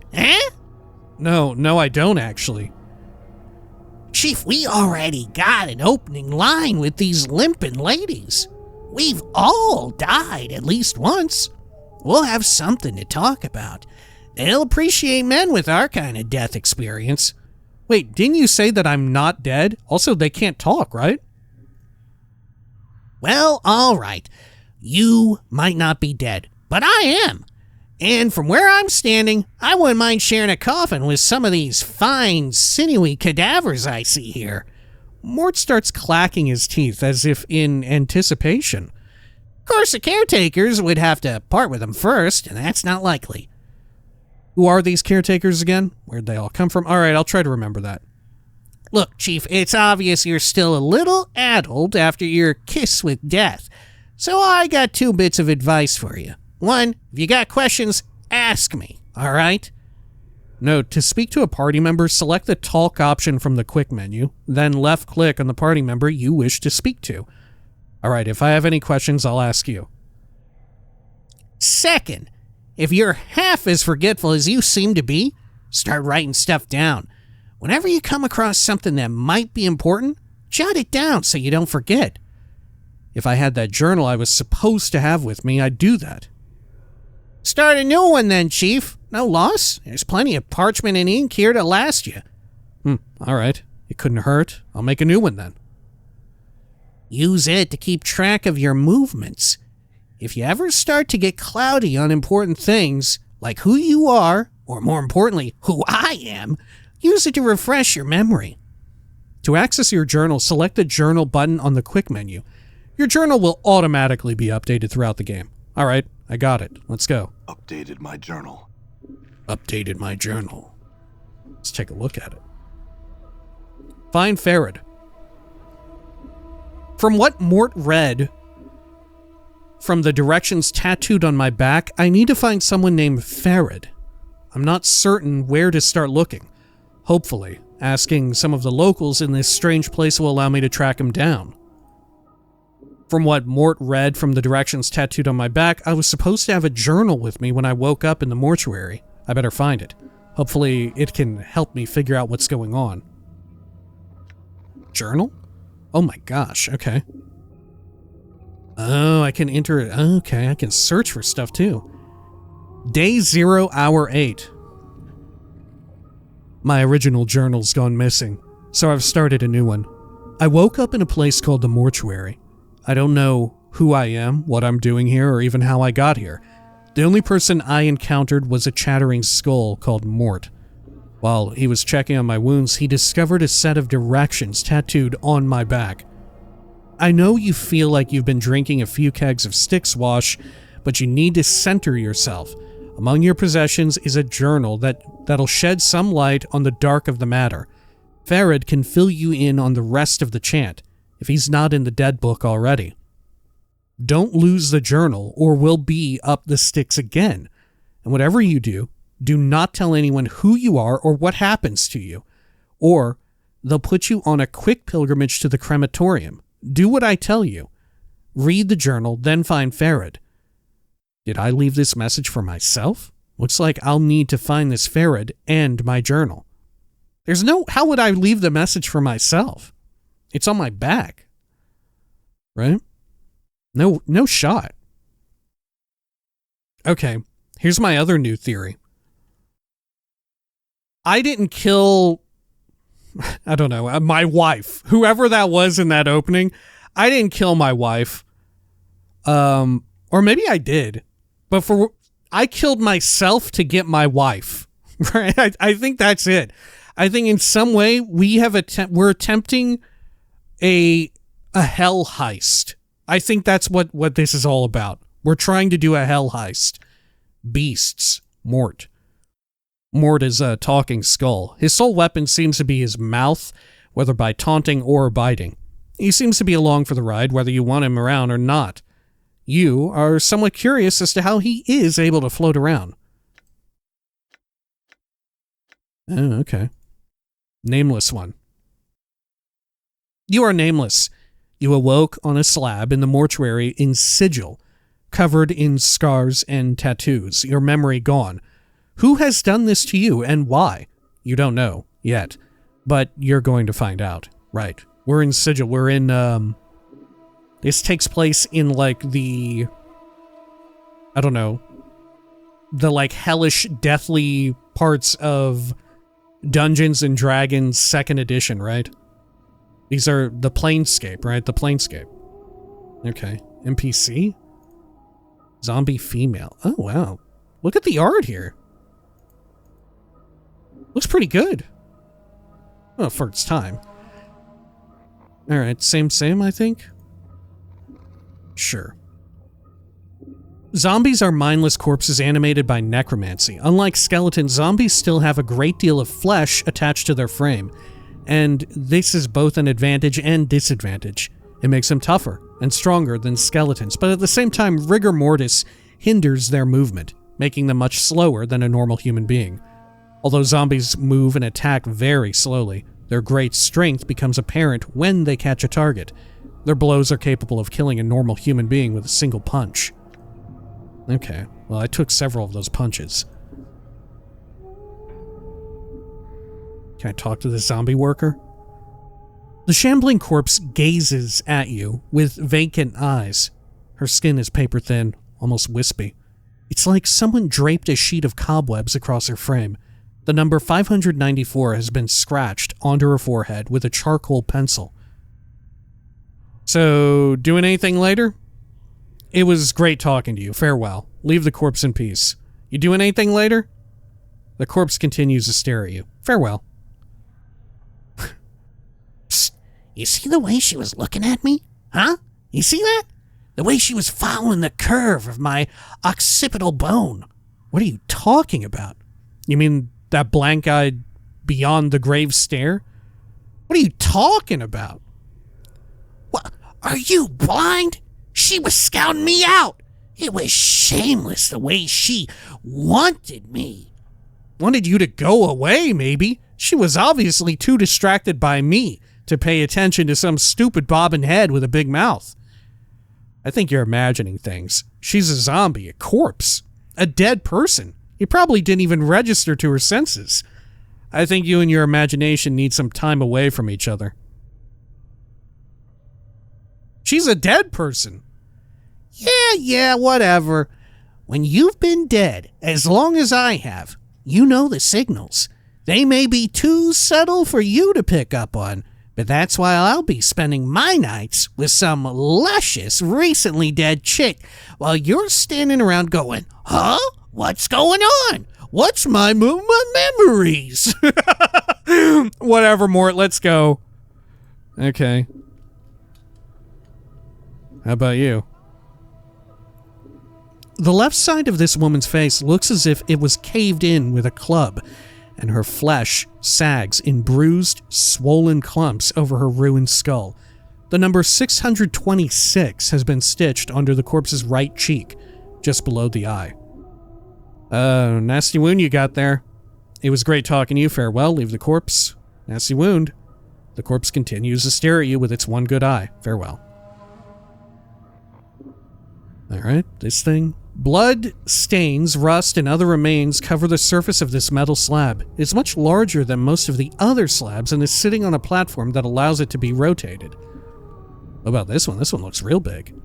No, I don't actually. Chief, we already got an opening line with these limping ladies. We've all died at least once. We'll have something to talk about. They'll appreciate men with our kind of death experience. Wait, didn't you say that I'm not dead? Also, they can't talk, right? Well, all right. You might not be dead, but I am. And from where I'm standing, I wouldn't mind sharing a coffin with some of these fine, sinewy cadavers I see here. Mort starts clacking his teeth as if in anticipation. Of course, the caretakers would have to part with them first, and that's not likely. Who are these caretakers again? Where'd they all come from? All right, I'll try to remember that. Look, Chief, it's obvious you're still a little addled after your kiss with death. So I got 2 bits of advice for you. 1, if you got questions, ask me, all right? No, to speak to a party member, select the talk option from the quick menu, then left-click on the party member you wish to speak to. All right, if I have any questions, I'll ask you. 2nd, if you're half as forgetful as you seem to be, start writing stuff down. Whenever you come across something that might be important, jot it down so you don't forget. If I had that journal I was supposed to have with me, I'd do that. Start a new one then, Chief. No loss. There's plenty of parchment and ink here to last you. All right. It couldn't hurt. I'll make a new one then. Use it to keep track of your movements. If you ever start to get cloudy on important things, like who you are, or more importantly, who I am, use it to refresh your memory. To access your journal, select the journal button on the quick menu. Your journal will automatically be updated throughout the game. All right, I got it. Let's go. Updated my journal. Updated my journal. Let's take a look at it. Find Farad. From what Morte read from the directions tattooed on my back, I need to find someone named Farad. I'm not certain where to start looking. Hopefully, asking some of the locals in this strange place will allow me to track him down. From what Morte read from the directions tattooed on my back, I was supposed to have a journal with me when I woke up in the mortuary. I better find it. Hopefully, it can help me figure out what's going on. Journal? Oh my gosh, okay. Oh, I can enter it. Okay, I can search for stuff too. Day 0, hour 8. My original journal's gone missing, so I've started a new one. I woke up in a place called the mortuary. I don't know who I am, what I'm doing here, or even how I got here. The only person I encountered was a chattering skull called Morte. While he was checking on my wounds, he discovered a set of directions tattooed on my back. I know you feel like you've been drinking a few kegs of Styx wash, but you need to center yourself. Among your possessions is a journal that'll shed some light on the dark of the matter. Farad can fill you in on the rest of the chant, if he's not in the dead book already. Don't lose the journal, or we'll be up the Styx again. And whatever you do, do not tell anyone who you are or what happens to you, or they'll put you on a quick pilgrimage to the crematorium. Do what I tell you. Read the journal, then find Farad. Did I leave this message for myself? Looks like I'll need to find this Farad and my journal. How would I leave the message for myself? It's on my back. Right? No shot. Okay, here's my other new theory. I didn't kill, I don't know, my wife. Whoever that was in that opening, I didn't kill my wife. Or maybe I did. But I killed myself to get my wife. Right? I think that's it. I think in some way we're attempting a hell heist. I think that's what this is all about. We're trying to do a hell heist. Beasts. Morte. Morte is a talking skull. His sole weapon seems to be his mouth, whether by taunting or biting. He seems to be along for the ride, whether you want him around or not. You are somewhat curious as to how he is able to float around. Oh, okay. Nameless One. You are nameless. You awoke on a slab in the mortuary in sigil, covered in scars and tattoos, your memory gone. Who has done this to you and why? You don't know yet, but you're going to find out. Right. We're in sigil. We're in, this takes place in, like, the, I don't know, the, like, hellish, deathly parts of Dungeons and Dragons 2nd edition, right? These are the Planescape, right? The Planescape. Okay. NPC? Zombie female. Oh, wow. Look at the art here. Looks pretty good. Well, for its time. Alright, same, I think? Sure. Zombies are mindless corpses animated by necromancy. Unlike skeletons, zombies still have a great deal of flesh attached to their frame, and this is both an advantage and disadvantage. It makes them tougher and stronger than skeletons, but at the same time, rigor mortis hinders their movement, making them much slower than a normal human being. Although zombies move and attack very slowly, their great strength becomes apparent when they catch a target. Their blows are capable of killing a normal human being with a single punch. Okay, well, I took several of those punches. Can I talk to the zombie worker? The shambling corpse gazes at you with vacant eyes. Her skin is paper thin, almost wispy. It's like someone draped a sheet of cobwebs across her frame. The number 594 has been scratched onto her forehead with a charcoal pencil. So, doing anything later? It was great talking to you. Farewell. Leave the corpse in peace. You doing anything later? The corpse continues to stare at you. Farewell. Psst. You see the way she was looking at me? Huh? You see that? The way she was following the curve of my occipital bone. What are you talking about? You mean that blank-eyed, beyond-the-grave stare? What are you talking about? What? Are you blind? She was scouting me out. It was shameless the way she wanted me. Wanted you to go away, maybe. She was obviously too distracted by me to pay attention to some stupid bobbing head with a big mouth. I think you're imagining things. She's a zombie, a corpse, a dead person. You probably didn't even register to her senses. I think you and your imagination need some time away from each other. She's a dead person. Yeah, whatever. When you've been dead as long as I have, you know the signals. They may be too subtle for you to pick up on, but that's why I'll be spending my nights with some luscious, recently dead chick while you're standing around going, huh? What's going on? What's my memories? Whatever, Mort, let's go. Okay. How about you? The left side of this woman's face looks as if it was caved in with a club, and her flesh sags in bruised, swollen clumps over her ruined skull. The number 626 has been stitched under the corpse's right cheek, just below the eye. Nasty wound you got there. It was great talking to you. Farewell. Leave the corpse. Nasty wound. The corpse continues to stare at you with its one good eye. Farewell. Alright, this thing. Blood, stains, rust, and other remains cover the surface of this metal slab. It's much larger than most of the other slabs and is sitting on a platform that allows it to be rotated. What about this one? This one looks real big.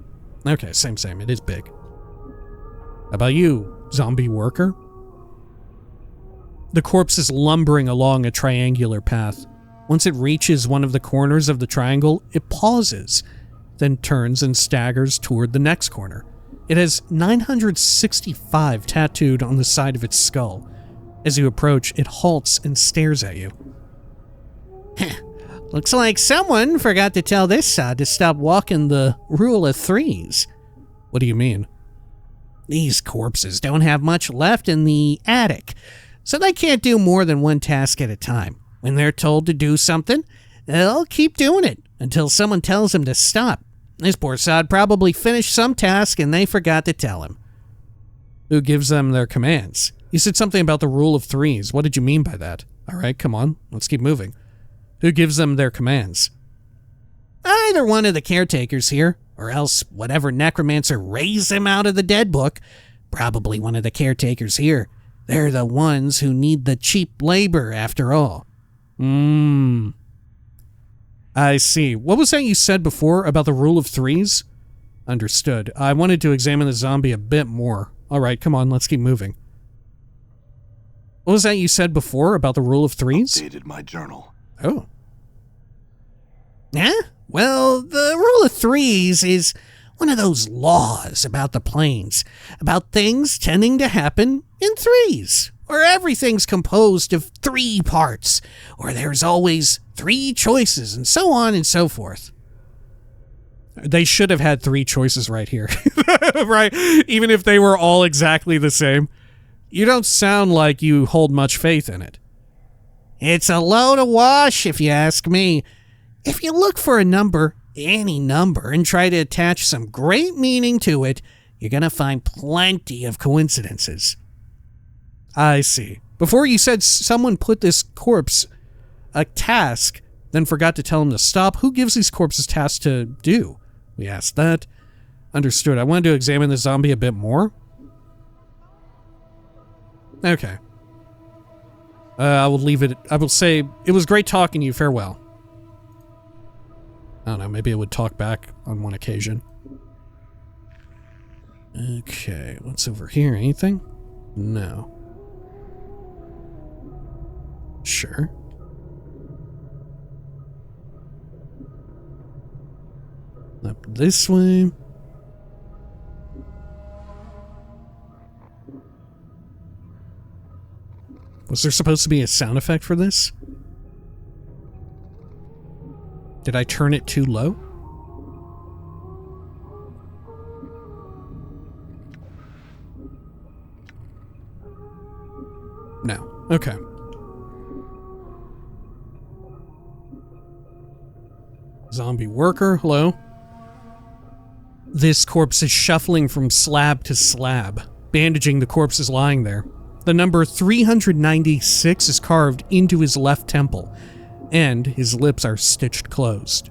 Okay, same. It is big. How about you, zombie worker? The corpse is lumbering along a triangular path. Once it reaches one of the corners of the triangle, it pauses, then turns and staggers toward the next corner. It has 965 tattooed on the side of its skull. As you approach, it halts and stares at you. Looks like someone forgot to tell this side to stop walking the rule of threes. What do you mean? These corpses don't have much left in the attic, so they can't do more than one task at a time. When they're told to do something, they'll keep doing it until someone tells them to stop. This poor sod probably finished some task and they forgot to tell him. Who gives them their commands? You said something about the rule of threes. What did you mean by that? All right, come on. Let's keep moving. Who gives them their commands? Either one of the caretakers here, or else whatever necromancer raised him out of the dead book. Probably one of the caretakers here. They're the ones who need the cheap labor, after all. I see. What was that you said before about the rule of threes? Understood. I wanted to examine the zombie a bit more. Alright, come on, let's keep moving. What was that you said before about the rule of threes? Updated my journal. Oh. Yeah? Well, the rule of threes is one of those laws about the planes, about things tending to happen in threes, or everything's composed of 3 parts, or there's always 3 choices, and so on and so forth. They should have had 3 choices right here. Right? Even if they were all exactly the same. You don't sound like you hold much faith in it. It's a load of wash, if you ask me. If you look for a number, any number, and try to attach some great meaning to it, you're going to find plenty of coincidences. I see. Before you said someone put this corpse a task, then forgot to tell him to stop. Who gives these corpses tasks to do? We asked that. Understood. I wanted to examine the zombie a bit more. Okay. I will leave it. I will say, it was great talking to you. Farewell. I don't know, maybe it would talk back on one occasion. Okay, what's over here? Anything? No. Sure. Up this way. Was there supposed to be a sound effect for this? Did I turn it too low? No. Okay. Zombie worker, hello? This corpse is shuffling from slab to slab. Bandaging the corpse is lying there. The number 396 is carved into his left temple, and his lips are stitched closed.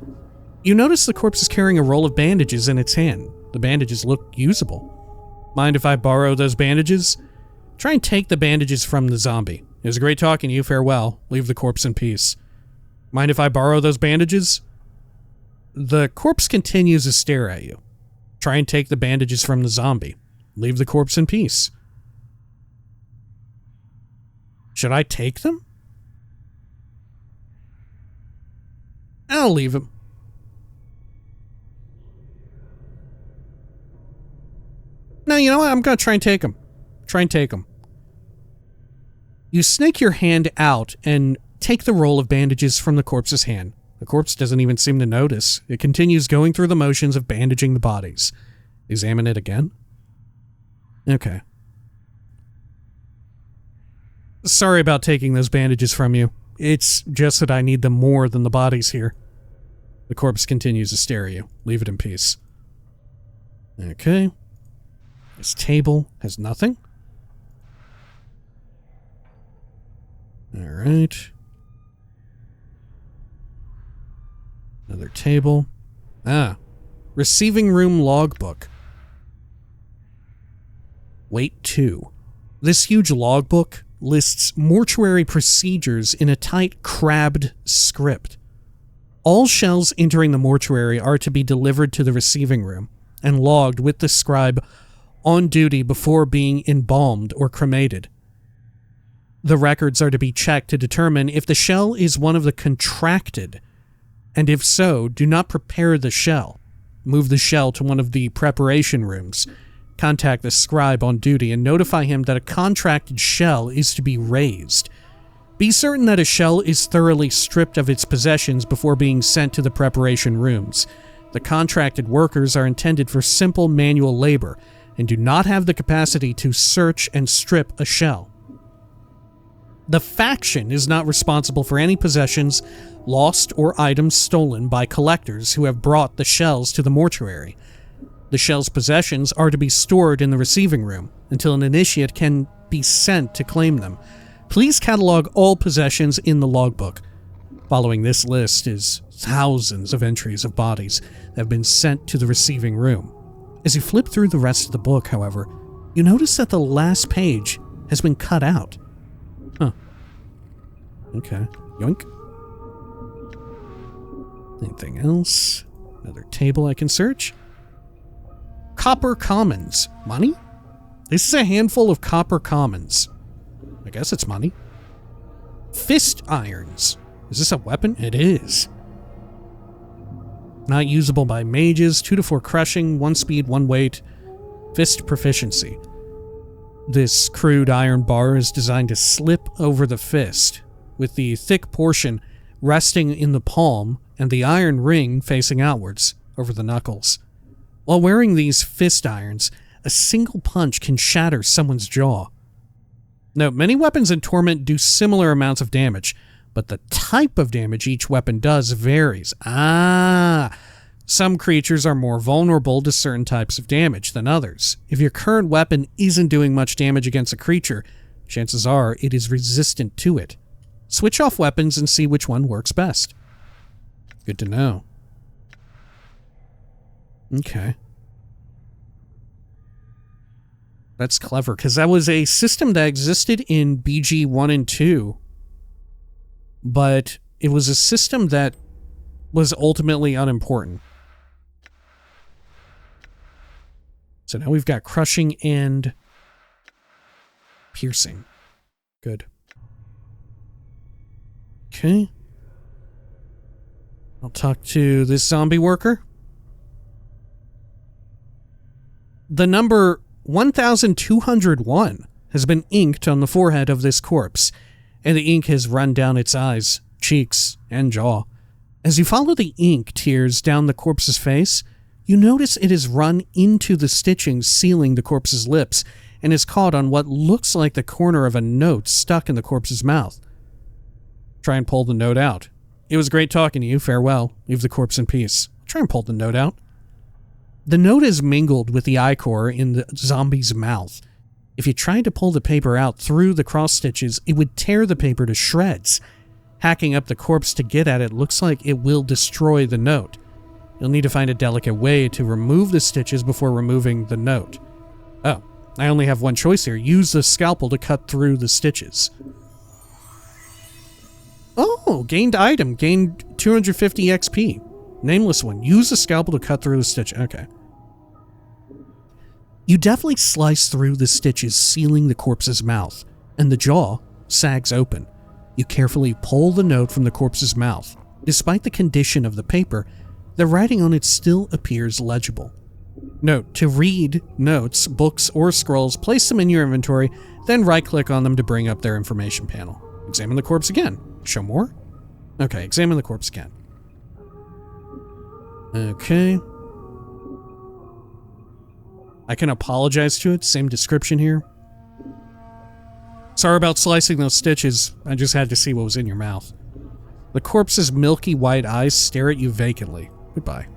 You notice the corpse is carrying a roll of bandages in its hand. The bandages look usable. Mind if I borrow those bandages? Try and take the bandages from the zombie. It was great talking to you. Farewell. Leave the corpse in peace. Mind if I borrow those bandages? The corpse continues to stare at you. Try and take the bandages from the zombie. Leave the corpse in peace. Should I take them? I'll leave him. No, you know what? I'm going to try and take him. Try and take him. You snake your hand out and take the roll of bandages from the corpse's hand. The corpse doesn't even seem to notice. It continues going through the motions of bandaging the bodies. Examine it again. Okay. Sorry about taking those bandages from you. It's just that I need them more than the bodies here. The corpse continues to stare at you. Leave it in peace. Okay. This table has nothing. Alright. Another table. Ah. Receiving room logbook. Wait 2. This huge logbook lists mortuary procedures in a tight, crabbed script. All shells entering the mortuary are to be delivered to the receiving room and logged with the scribe on duty before being embalmed or cremated. The records are to be checked to determine if the shell is one of the contracted, and if so, do not prepare the shell. Move the shell to one of the preparation rooms. Contact the scribe on duty and notify him that a contracted shell is to be raised. Be certain that a shell is thoroughly stripped of its possessions before being sent to the preparation rooms. The contracted workers are intended for simple manual labor and do not have the capacity to search and strip a shell. The faction is not responsible for any possessions lost or items stolen by collectors who have brought the shells to the mortuary. The shell's possessions are to be stored in the receiving room until an initiate can be sent to claim them. Please catalog all possessions in the logbook. Following this list is thousands of entries of bodies that have been sent to the receiving room. As you flip through the rest of the book, however, you notice that the last page has been cut out. Huh. Okay. Yoink. Anything else? Another table I can search? Copper commons. Money? This is a handful of copper commons. I guess it's money. Fist irons. Is this a weapon? It is. Not usable by mages. 2 to 4 crushing, 1 speed, 1 weight. Fist proficiency. This crude iron bar is designed to slip over the fist, with the thick portion resting in the palm and the iron ring facing outwards over the knuckles. While wearing these fist irons, a single punch can shatter someone's jaw. Note, many weapons in Torment do similar amounts of damage, but the type of damage each weapon does varies. Some creatures are more vulnerable to certain types of damage than others. If your current weapon isn't doing much damage against a creature, chances are it is resistant to it. Switch off weapons and see which one works best. Good to know. Okay. That's clever, because that was a system that existed in BG 1 and 2, but it was a system that was ultimately unimportant. So now we've got crushing and piercing. Good. Okay. I'll talk to this zombie worker. The number 1201 has been inked on the forehead of this corpse, and the ink has run down its eyes, cheeks, and jaw. As you follow the ink tears down the corpse's face, you notice it has run into the stitching sealing the corpse's lips and is caught on what looks like the corner of a note stuck in the corpse's mouth. Try and pull the note out. It was great talking to you. Farewell. Leave the corpse in peace. Try and pull the note out. The note is mingled with the ichor in the zombie's mouth. If you tried to pull the paper out through the cross stitches, it would tear the paper to shreds. Hacking up the corpse to get at it looks like it will destroy the note. You'll need to find a delicate way to remove the stitches before removing the note. Oh, I only have one choice here. Use the scalpel to cut through the stitches. Oh, gained item. Gained 250 XP. Nameless One. Use the scalpel to cut through the stitch. Okay. You definitely slice through the stitches sealing the corpse's mouth, and the jaw sags open. You carefully pull the note from the corpse's mouth. Despite the condition of the paper, the writing on it still appears legible. Note, to read notes, books, or scrolls, place them in your inventory, then right-click on them to bring up their information panel. Examine the corpse again. Show more? Okay, examine the corpse again. Okay. I can apologize to it. Same description here. Sorry about slicing those stitches. I just had to see what was in your mouth. The corpse's milky white eyes stare at you vacantly. Goodbye.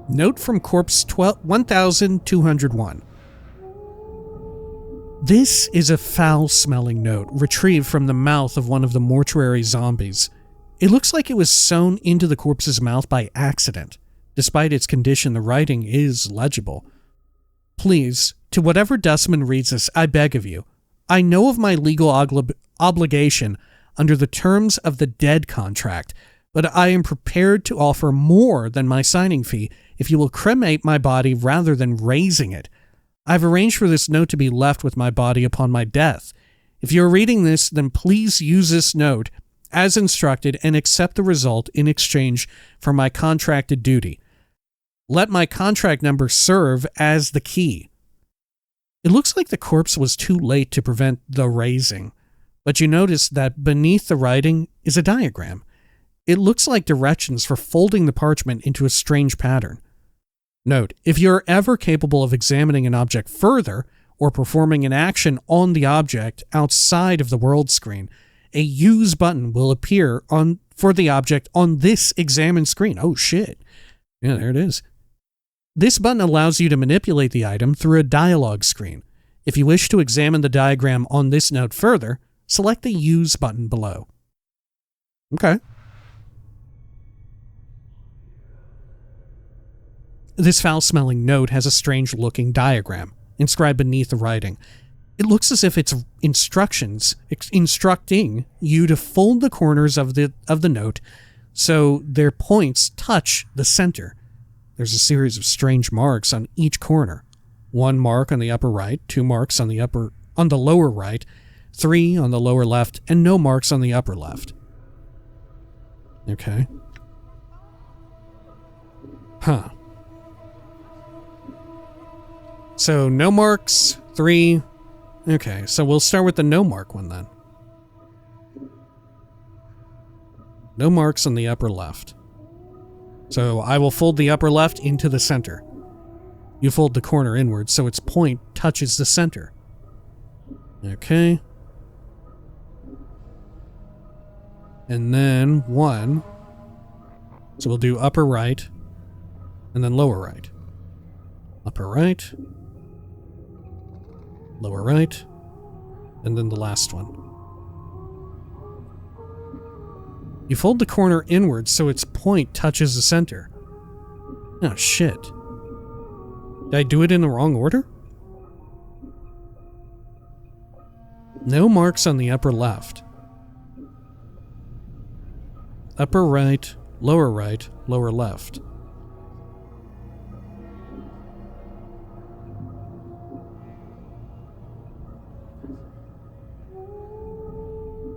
Note from corpse 1201. This is a foul-smelling note retrieved from the mouth of one of the mortuary zombies. It looks like it was sewn into the corpse's mouth by accident. Despite its condition, the writing is legible. Please, to whatever Dustman reads this, I beg of you, I know of my legal obligation under the terms of the dead contract, but I am prepared to offer more than my signing fee if you will cremate my body rather than raising it. I've arranged for this note to be left with my body upon my death. If you're reading this, then please use this note as instructed and accept the result in exchange for my contracted duty. Let my contract number serve as the key. It looks like the corpse was too late to prevent the raising, but you notice that beneath the writing is a diagram. It looks like directions for folding the parchment into a strange pattern. Note, if you're ever capable of examining an object further or performing an action on the object outside of the world screen, a use button will appear for the object on this examine screen. Oh shit. Yeah, there it is. This button allows you to manipulate the item through a dialogue screen. If you wish to examine the diagram on this note further, select the Use button below. Okay. This foul-smelling note has a strange-looking diagram inscribed beneath the writing. It looks as if it's instructions instructing you to fold the corners of the note so their points touch the center. There's a series of strange marks on each corner. 1 mark on the upper right, 2 marks on the lower right, 3 on the lower left, and no marks on the upper left. Okay. Huh. So, no marks, 3. Okay, so we'll start with the no mark one then. No marks on the upper left. So, I will fold the upper left into the center. You fold the corner inward so its point touches the center. Okay. And then 1. So we'll do upper right, and then lower right. Upper right, lower right, and then the last one. You fold the corner inward so its point touches the center. Oh, shit. Did I do it in the wrong order? No marks on the upper left. Upper right, lower left.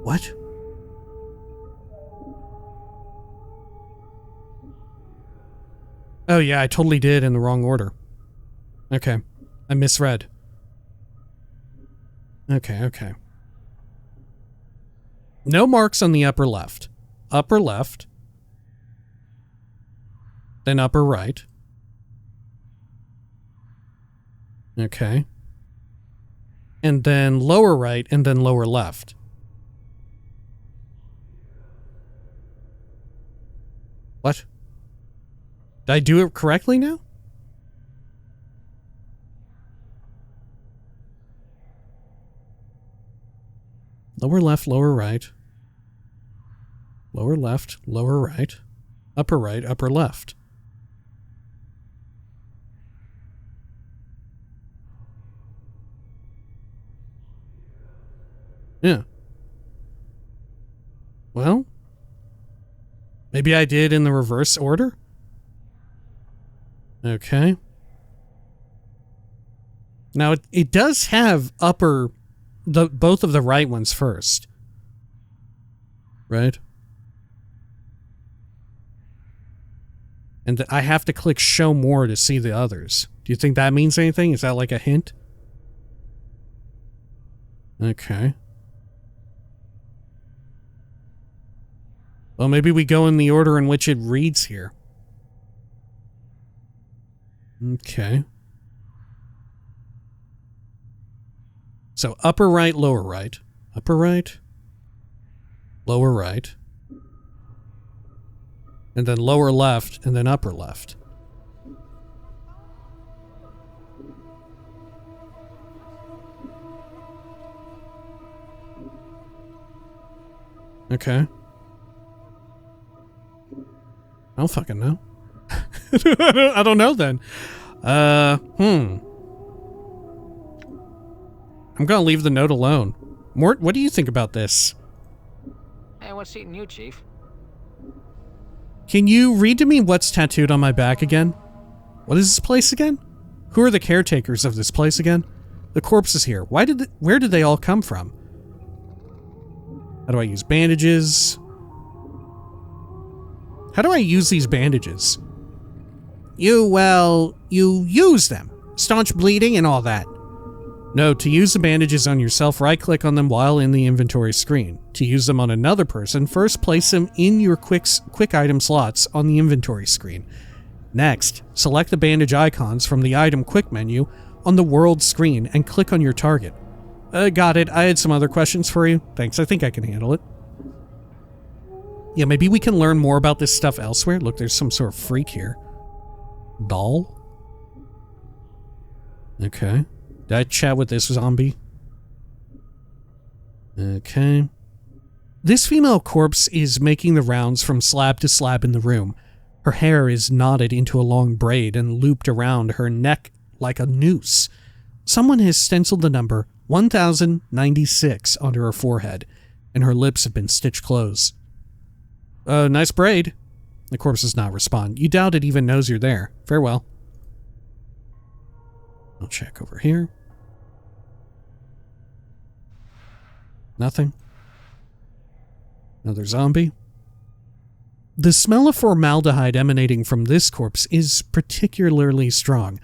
What? Oh yeah, I totally did in the wrong order. Okay, I misread. Okay. No marks on the upper left. Upper left. Then upper right. Okay. And then lower right, and then lower left. What? Did I do it correctly now? Lower left, lower right. Lower left, lower right. Upper right, upper left. Yeah. Well, maybe I did in the reverse order? Okay. Now, it does have both of the right ones first. Right? And I have to click show more to see the others. Do you think that means anything? Is that like a hint? Okay. Well, maybe we go in the order in which it reads here. Okay. So upper right, lower right. Upper right. Lower right. And then lower left, and then upper left. Okay. I don't fucking know. I don't know then. I'm gonna leave the note alone. Mort, what do you think about this? Hey, what's eating you, Chief? Can you read to me what's tattooed on my back again? What is this place again? Who are the caretakers of this place again? The corpses here. Where did they all come from? How do I use bandages? How do I use these bandages? You use them. Staunch bleeding and all that. No, to use the bandages on yourself, right-click on them while in the inventory screen. To use them on another person, first place them in your quick item slots on the inventory screen. Next, select the bandage icons from the item quick menu on the world screen and click on your target. Got it. I had some other questions for you. Thanks, I think I can handle it. Yeah, maybe we can learn more about this stuff elsewhere. Look, there's some sort of freak here. Doll? Okay. Did I chat with this zombie? Okay. This female corpse is making the rounds from slab to slab in the room. Her hair is knotted into a long braid and looped around her neck like a noose. Someone has stenciled the number 1096 onto her forehead, and her lips have been stitched closed. Nice braid. The corpse does not respond. You doubt it even knows you're there. Farewell. I'll check over here. Nothing. Another zombie. The smell of formaldehyde emanating from this corpse is particularly strong.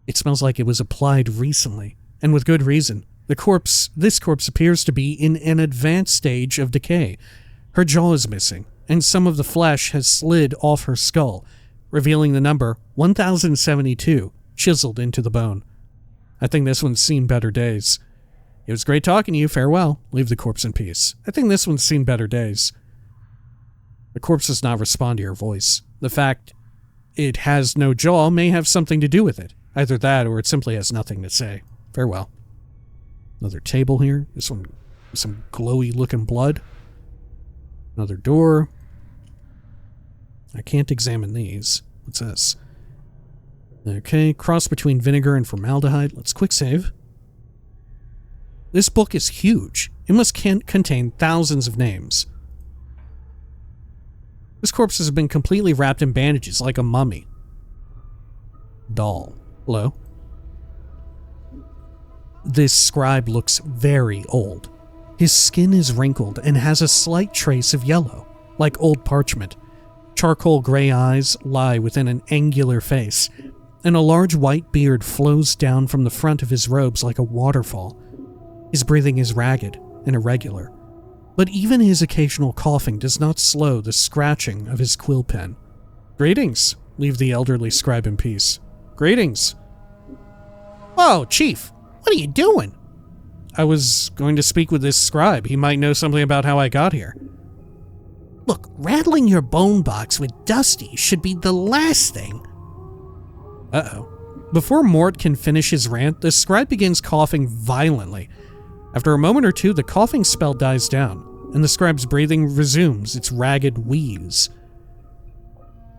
It smells like it was applied recently, and with good reason. This corpse appears to be in an advanced stage of decay. Her jaw is missing, and some of the flesh has slid off her skull, revealing the number 1072 chiseled into the bone. I think this one's seen better days. It was great talking to you. Farewell. Leave the corpse in peace. I think this one's seen better days. The corpse does not respond to your voice. The fact it has no jaw may have something to do with it. Either that or it simply has nothing to say. Farewell. Another table here. This one with some glowy looking blood. Another door. I can't examine these. What's this? Okay, cross between vinegar and formaldehyde. Let's quick save. This book is huge. It must contain thousands of names. This corpse has been completely wrapped in bandages like a mummy. Doll. Hello? This scribe looks very old. His skin is wrinkled and has a slight trace of yellow, like old parchment. Charcoal gray eyes lie within an angular face, and a large white beard flows down from the front of his robes like a waterfall. His breathing is ragged and irregular, but even his occasional coughing does not slow the scratching of his quill pen. Greetings. Leave the elderly scribe in peace. Greetings. Whoa, Chief, what are you doing? I was going to speak with this scribe. He might know something about how I got here. Look, rattling your bone box with Dusty should be the last thing. Uh-oh. Before Morte can finish his rant, the scribe begins coughing violently. After a moment or two, the coughing spell dies down, and the scribe's breathing resumes its ragged wheeze.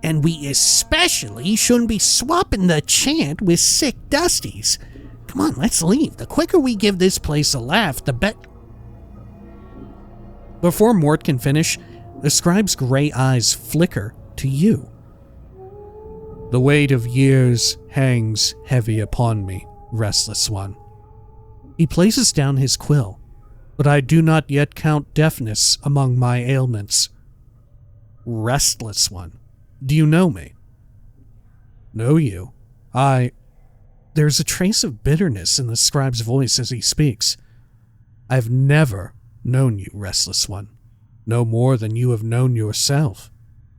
And we especially shouldn't be swapping the chant with sick Dusties. Come on, let's leave. The quicker we give this place a laugh, the better. Before Morte can finish, the scribe's gray eyes flicker to you. The weight of years hangs heavy upon me, Restless One. He places down his quill, but I do not yet count deafness among my ailments. Restless One, do you know me? Know you? There's a trace of bitterness in the scribe's voice as he speaks. I've never known you, Restless One. No more than you have known yourself.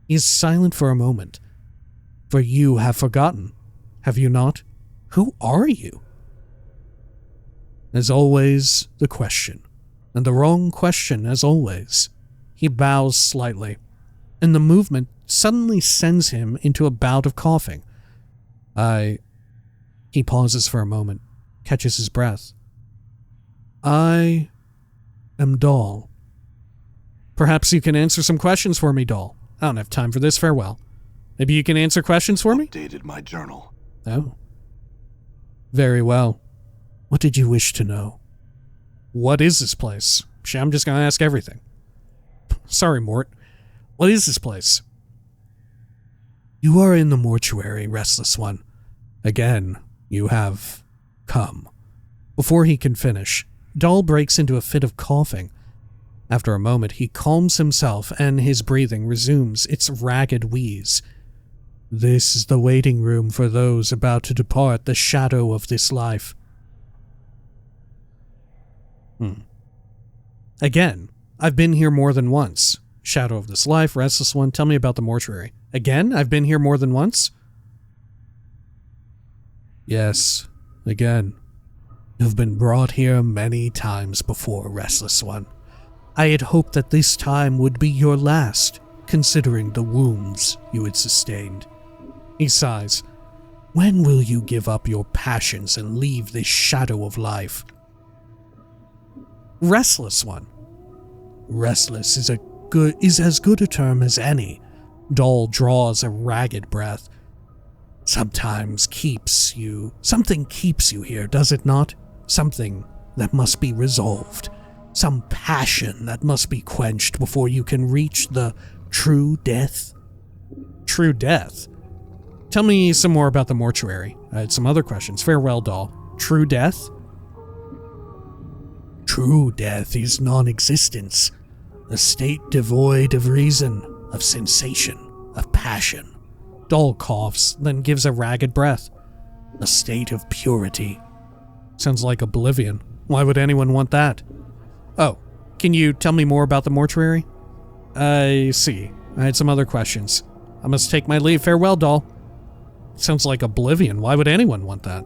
He is silent for a moment. For you have forgotten, have you not? Who are you? As always, the question. And the wrong question, as always. He bows slightly, and the movement suddenly sends him into a bout of coughing. He pauses for a moment, catches his breath. I am Doll. Perhaps you can answer some questions for me, Doll. I don't have time for this. Farewell. Maybe you can answer questions for me? Updated my journal. Oh. Very well. What did you wish to know? What is this place? I'm just going to ask everything. Sorry, Morte. What is this place? You are in the mortuary, Restless One. Again, you have come. Before he can finish, Doll breaks into a fit of coughing. After a moment, he calms himself and his breathing resumes its ragged wheeze. This is the waiting room for those about to depart the shadow of this life. Again, I've been here more than once. Shadow of this life, Restless One, tell me about the mortuary. Again, I've been here more than once? Yes, again. You've been brought here many times before, Restless One. I had hoped that this time would be your last, considering the wounds you had sustained. He sighs. When will you give up your passions and leave this shadow of life? Restless One, Restless is as good a term as any. Dull draws a ragged breath. Something keeps you here, does it not? Something that must be resolved. Some passion that must be quenched before you can reach the true death. True death? Tell me some more about the mortuary. I had some other questions. Farewell, doll. True death? True death is non-existence. A state devoid of reason, of sensation, of passion. Doll coughs, then gives a ragged breath. A state of purity. Sounds like oblivion. Why would anyone want that? Oh, can you tell me more about the mortuary? I see. I had some other questions. I must take my leave. Farewell, doll. Sounds like oblivion. Why would anyone want that?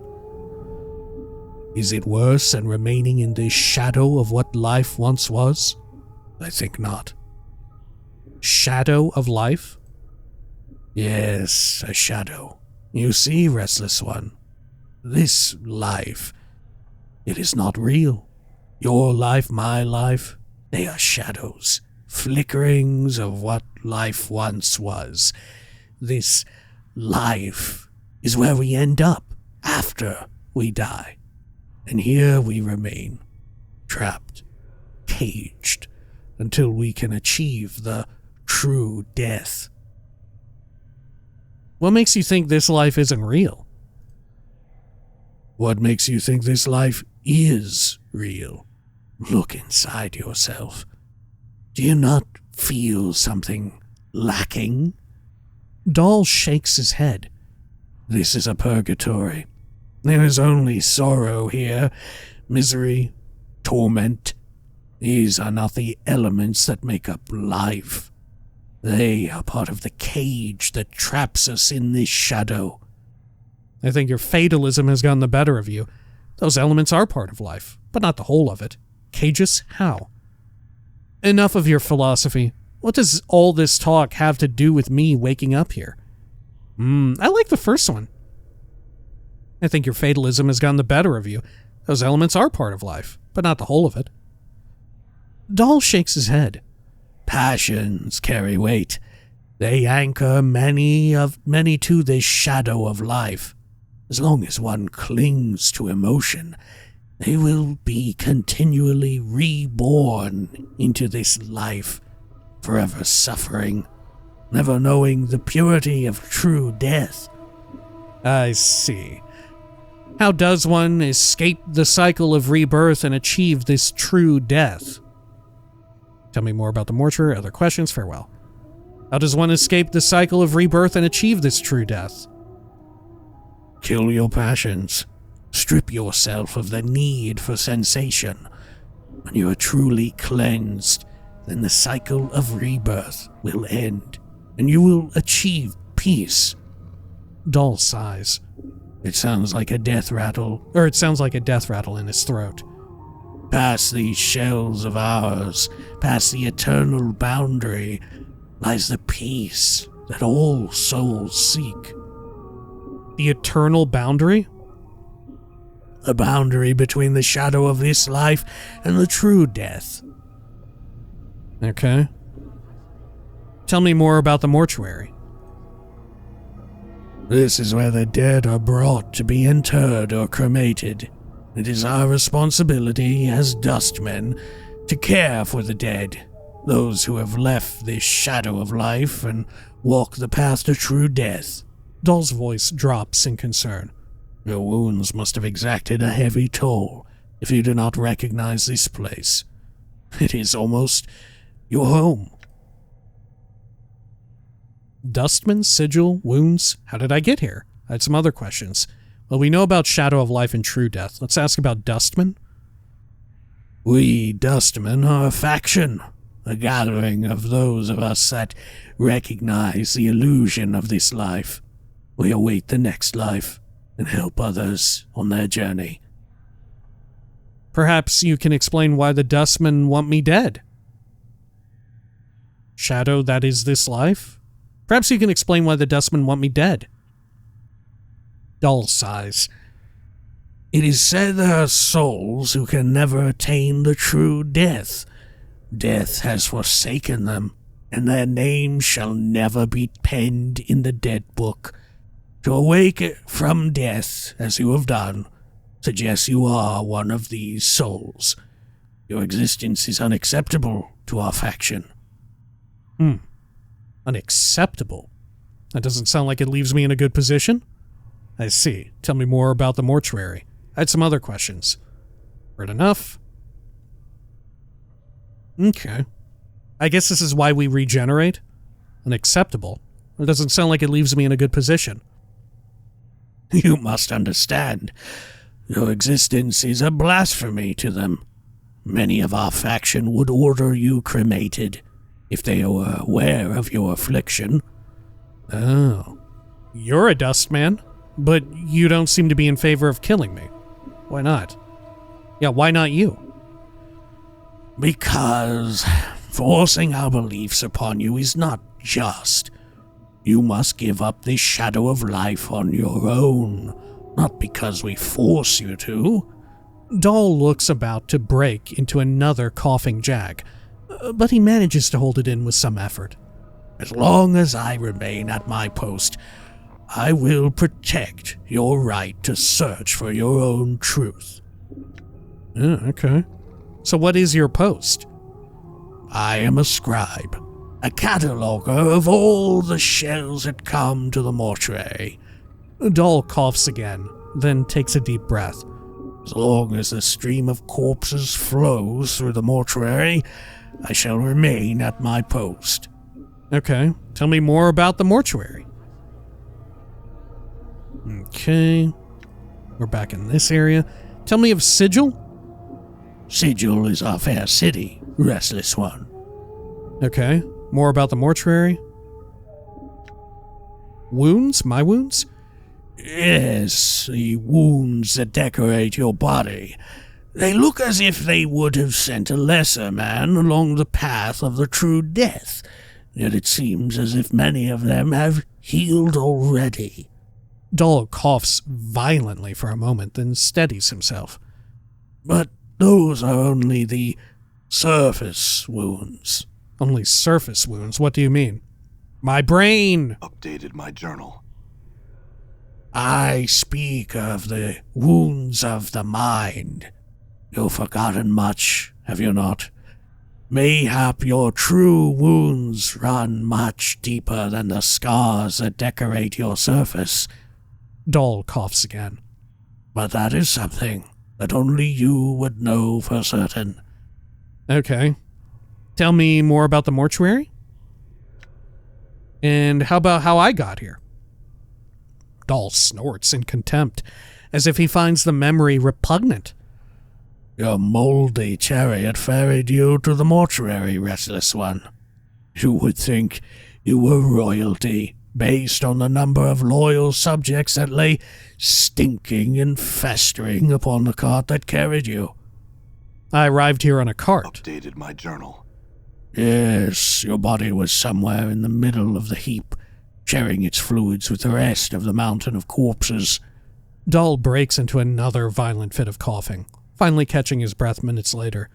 Is it worse than remaining in this shadow of what life once was? I think not. Shadow of life? Yes, a shadow. You see, Restless One, this life, it is not real. Your life, my life, they are shadows, flickerings of what life once was. This life is where we end up after we die. And here we remain, trapped, caged, until we can achieve the true death. What makes you think this life isn't real? What makes you think this life is real? Look inside yourself. Do you not feel something lacking? Doll shakes his head. This is a purgatory. There is only sorrow here, misery, torment. These are not the elements that make up life. They are part of the cage that traps us in this shadow. I think your fatalism has gotten the better of you. Those elements are part of life, but not the whole of it. Cages? How? Enough of your philosophy. What does all this talk have to do with me waking up here? I like the first one. I think your fatalism has gotten the better of you. Those elements are part of life, but not the whole of it. Doll shakes his head. Passions carry weight. They anchor many to this shadow of life. As long as one clings to emotion, they will be continually reborn into this life, forever suffering, never knowing the purity of true death. I see. How does one escape the cycle of rebirth and achieve this true death? Tell me more about the mortuary. Other questions? Farewell. How does one escape the cycle of rebirth and achieve this true death? Kill your passions. Strip yourself of the need for sensation. When you are truly cleansed, then the cycle of rebirth will end, and you will achieve peace. Doll sighs. It sounds like a death rattle in his throat. Past these shells of ours, past the eternal boundary, lies the peace that all souls seek. The eternal boundary? The boundary between the shadow of this life and the true death. Okay. Tell me more about the mortuary. This is where the dead are brought to be interred or cremated. It is our responsibility as Dustmen to care for the dead, those who have left this shadow of life and walk the path to true death. Doll's voice drops in concern. Your wounds must have exacted a heavy toll if you do not recognize this place. It is almost your home. Dustman, sigil, wounds. How did I get here? I had some other questions. Well, we know about Shadow of Life and True Death. Let's ask about Dustmen. We Dustmen are a faction, a gathering of those of us that recognize the illusion of this life. We await the next life and help others on their journey. Perhaps you can explain why the Dustmen want me dead. Shadow, that is this life? Perhaps you can explain why the Dustmen want me dead. Dull sighs. It is said there are souls who can never attain the true death. Death has forsaken them, and their names shall never be penned in the dead book. To awake from death, as you have done, suggests you are one of these souls. Your existence is unacceptable to our faction. Unacceptable? That doesn't sound like it leaves me in a good position. I see. Tell me more about the mortuary. I had some other questions. Heard enough? Okay. I guess this is why we regenerate? Unacceptable? It doesn't sound like it leaves me in a good position. You must understand. Your existence is a blasphemy to them. Many of our faction would order you cremated if they were aware of your affliction. Oh. You're a Dustman, but you don't seem to be in favor of killing me. Why not? Yeah, why not you? Because forcing our beliefs upon you is not just. You must give up this shadow of life on your own, not because we force you to. Dahl looks about to break into another coughing jag, but he manages to hold it in with some effort. As long as I remain at my post, I will protect your right to search for your own truth. Okay. So what is your post? I am a scribe, a cataloger of all the shells that come to the mortuary. Dahl coughs again, then takes a deep breath. As long as the stream of corpses flows through the mortuary, I shall remain at my post. Okay, tell me more about the mortuary. Okay, we're back in this area. Tell me of Sigil? Sigil is our fair city, Restless One. Okay, more about the mortuary? Wounds? My wounds? Yes, the wounds that decorate your body. They look as if they would have sent a lesser man along the path of the true death, yet it seems as if many of them have healed already. Dahl coughs violently for a moment, then steadies himself. But those are only the surface wounds. Only surface wounds? What do you mean? My brain! Updated my journal. I speak of the wounds of the mind. You've forgotten much, have you not? Mayhap your true wounds run much deeper than the scars that decorate your surface. Dahl coughs again. But that is something that only you would know for certain. Okay. Tell me more about the mortuary? And how about how I got here? Dahl snorts in contempt, as if he finds the memory repugnant. Your moldy chariot ferried you to the mortuary, Restless One. You would think you were royalty, based on the number of loyal subjects that lay stinking and festering upon the cart that carried you. I arrived here on a cart. Updated my journal. Yes, your body was somewhere in the middle of the heap, sharing its fluids with the rest of the mountain of corpses. Dahl breaks into another violent fit of coughing, finally catching his breath minutes later.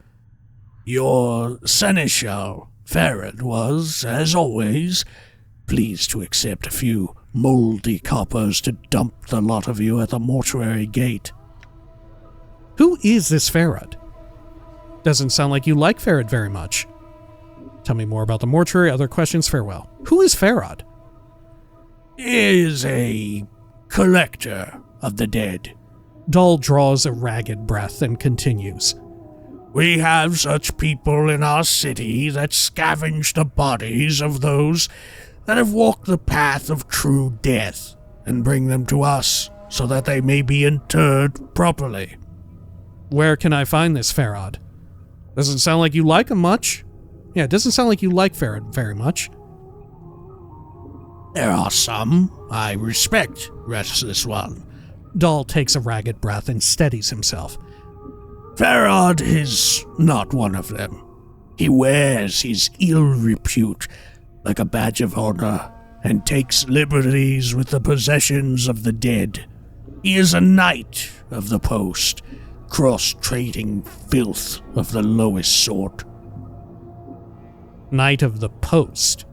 Your seneschal, Farad, was, as always, pleased to accept a few moldy coppers to dump the lot of you at the mortuary gate. Who is this Farad? Doesn't sound like you like Farad very much. Tell me more about the mortuary. Other questions? Farewell. Who is Farad? Is a collector of the dead. Dahl draws a ragged breath and continues. We have such people in our city that scavenge the bodies of those that have walked the path of true death and bring them to us so that they may be interred properly. Where can I find this Farad? Doesn't sound like you like him much. Yeah, it doesn't sound like you like Farad very much. There are some I respect, Restless One. Dahl takes a ragged breath and steadies himself. Farad is not one of them. He wears his ill repute like a badge of honor and takes liberties with the possessions of the dead. He is a knight of the post, cross-trading filth of the lowest sort. Knight of the Post.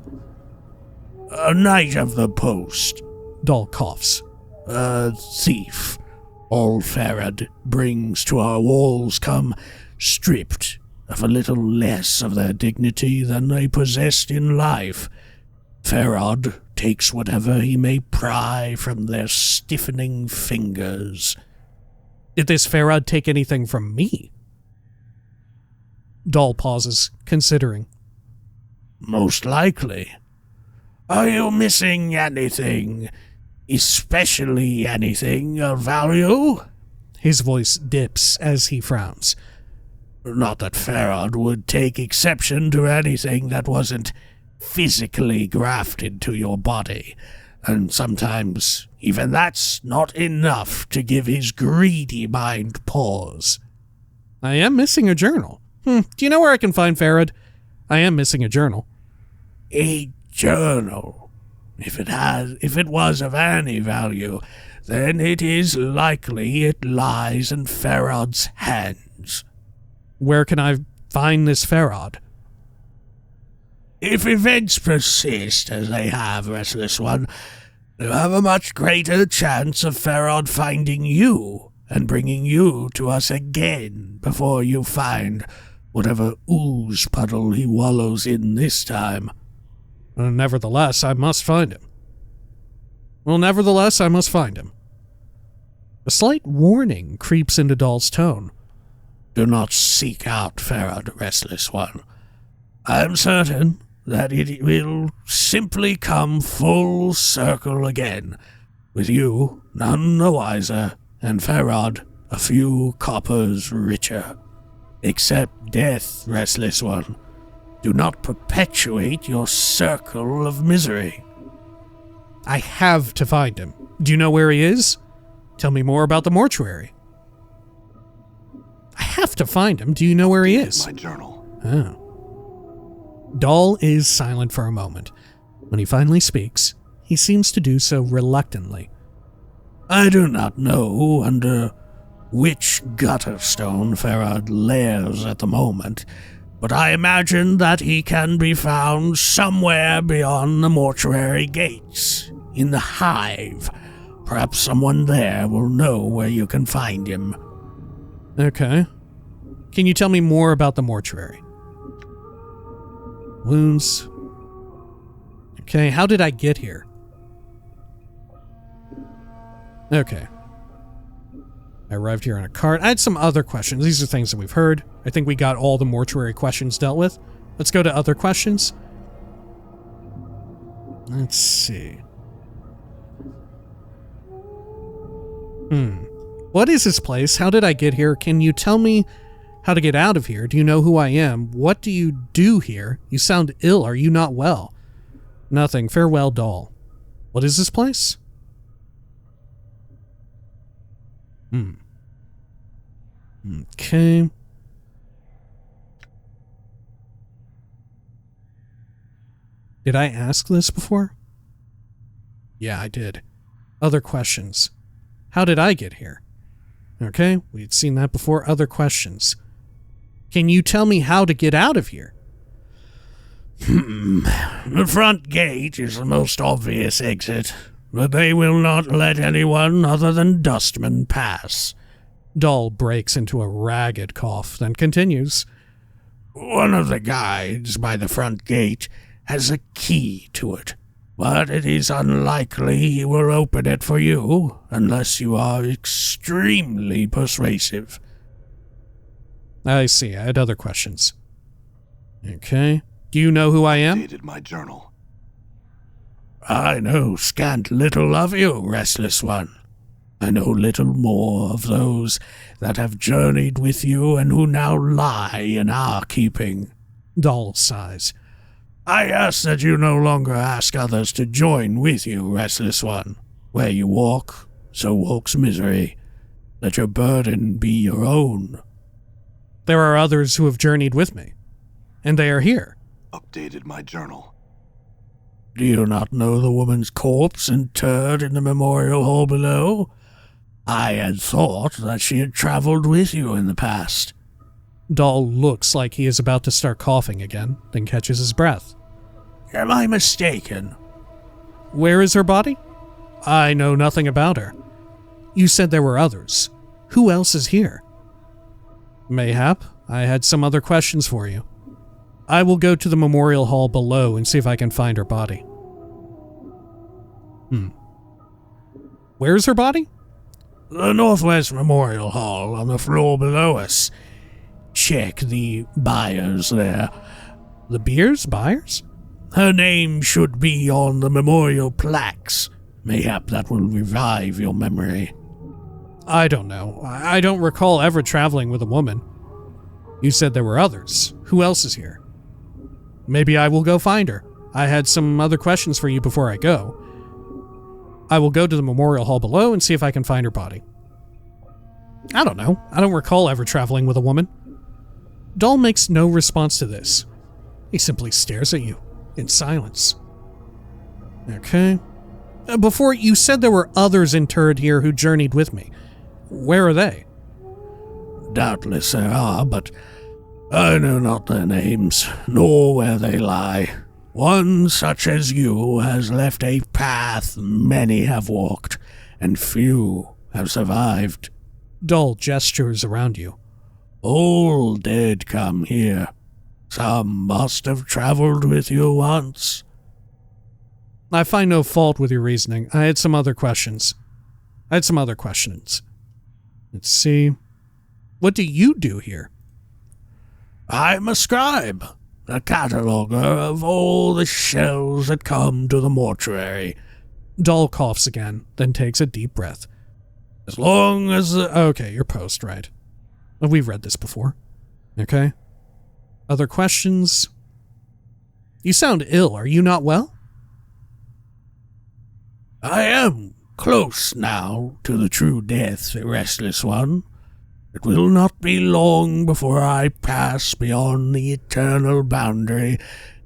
A knight of the post. Dahl coughs. A thief. All Farad brings to our walls come stripped of a little less of their dignity than they possessed in life. Farad takes whatever he may pry from their stiffening fingers. Did this Farad take anything from me? Dahl pauses, considering. Most likely. Are you missing anything? Especially anything of value? His voice dips as he frowns. Not that Farad would take exception to anything that wasn't physically grafted to your body, and sometimes even that's not enough to give his greedy mind pause. I am missing a journal. Do you know where I can find Farad? I am missing a journal. A journal? If it was of any value, then it is likely it lies in Farad's hands. Where can I find this Farad? If events persist as they have, Restless One, you have a much greater chance of Farad finding you and bringing you to us again before you find whatever ooze puddle he wallows in this time. Nevertheless, I must find him. A slight warning creeps into Dahl's tone. Do not seek out Farad, Restless One. I am certain that it will simply come full circle again, with you none the wiser, and Farad a few coppers richer. Accept death, Restless One. Do not perpetuate your circle of misery. I have to find him. Do you know where he is? Tell me more about the mortuary. I have to find him. Do you know where he is? My journal. Oh. Dahl is silent for a moment. When he finally speaks, he seems to do so reluctantly. I do not know under which gutter stone Farad lairs at the moment, but I imagine that he can be found somewhere beyond the mortuary gates, in the hive. Perhaps someone there will know where you can find him. Okay. Can you tell me more about the mortuary? Wounds. Okay, how did I get here? Okay. I arrived here on a cart. I had some other questions. These are things that we've heard. I think we got all the mortuary questions dealt with. Let's go to other questions. Let's see. What is this place? How did I get here? Can you tell me how to get out of here? Do you know who I am? What do you do here? You sound ill. Are you not well? Nothing. Farewell, Dahl. What is this place? Okay. Did I ask this before? Yeah, I did. Other questions. How did I get here? Okay, we'd seen that before. Other questions. Can you tell me how to get out of here? The front gate is the most obvious exit, but they will not let anyone other than Dustmen pass. Dahl breaks into a ragged cough, then continues. One of the guides by the front gate has a key to it, but it is unlikely he will open it for you unless you are extremely persuasive. I see. I had other questions. Okay. Do you know who I am? Dated my journal. I know scant little of you, Restless One. I know little more of those that have journeyed with you and who now lie in our keeping. Dahl sighs. I ask that you no longer ask others to join with you, Restless One. Where you walk, so walks misery. Let your burden be your own. There are others who have journeyed with me, and they are here. Updated my journal. Do you not know the woman's corpse interred in the memorial hall below? I had thought that she had traveled with you in the past. Dahl looks like he is about to start coughing again, then catches his breath. Am I mistaken? Where is her body? I know nothing about her. You said there were others. Who else is here? Mayhap, I had some other questions for you. I will go to the memorial hall below and see if I can find her body. Where is her body? The Northwest Memorial Hall on the floor below us. Check the buyers there. The beers? Buyers? Her name should be on the memorial plaques. Mayhap that will revive your memory. I don't know. I don't recall ever traveling with a woman. You said there were others. Who else is here? Maybe I will go find her. I had some other questions for you before I go. I will go to the memorial hall below and see if I can find her body. I don't know. I don't recall ever traveling with a woman. Dahl makes no response to this. He simply stares at you in silence. Okay. Before, you said there were others interred here who journeyed with me. Where are they? Doubtless there are, but I know not their names, nor where they lie. One such as you has left a path many have walked, and few have survived. Dahl gestures around you. All did come here. Some must have traveled with you once. I find no fault with your reasoning. I had some other questions. Let's see. What do you do here? I'm a scribe, a cataloger of all the shells that come to the mortuary. Dahl coughs again, then takes a deep breath. As long as Okay, you're post, right? We've read this before. Okay. Other questions? You sound ill. Are you not well? I am close now to the true death, Restless One. It will not be long before I pass beyond the eternal boundary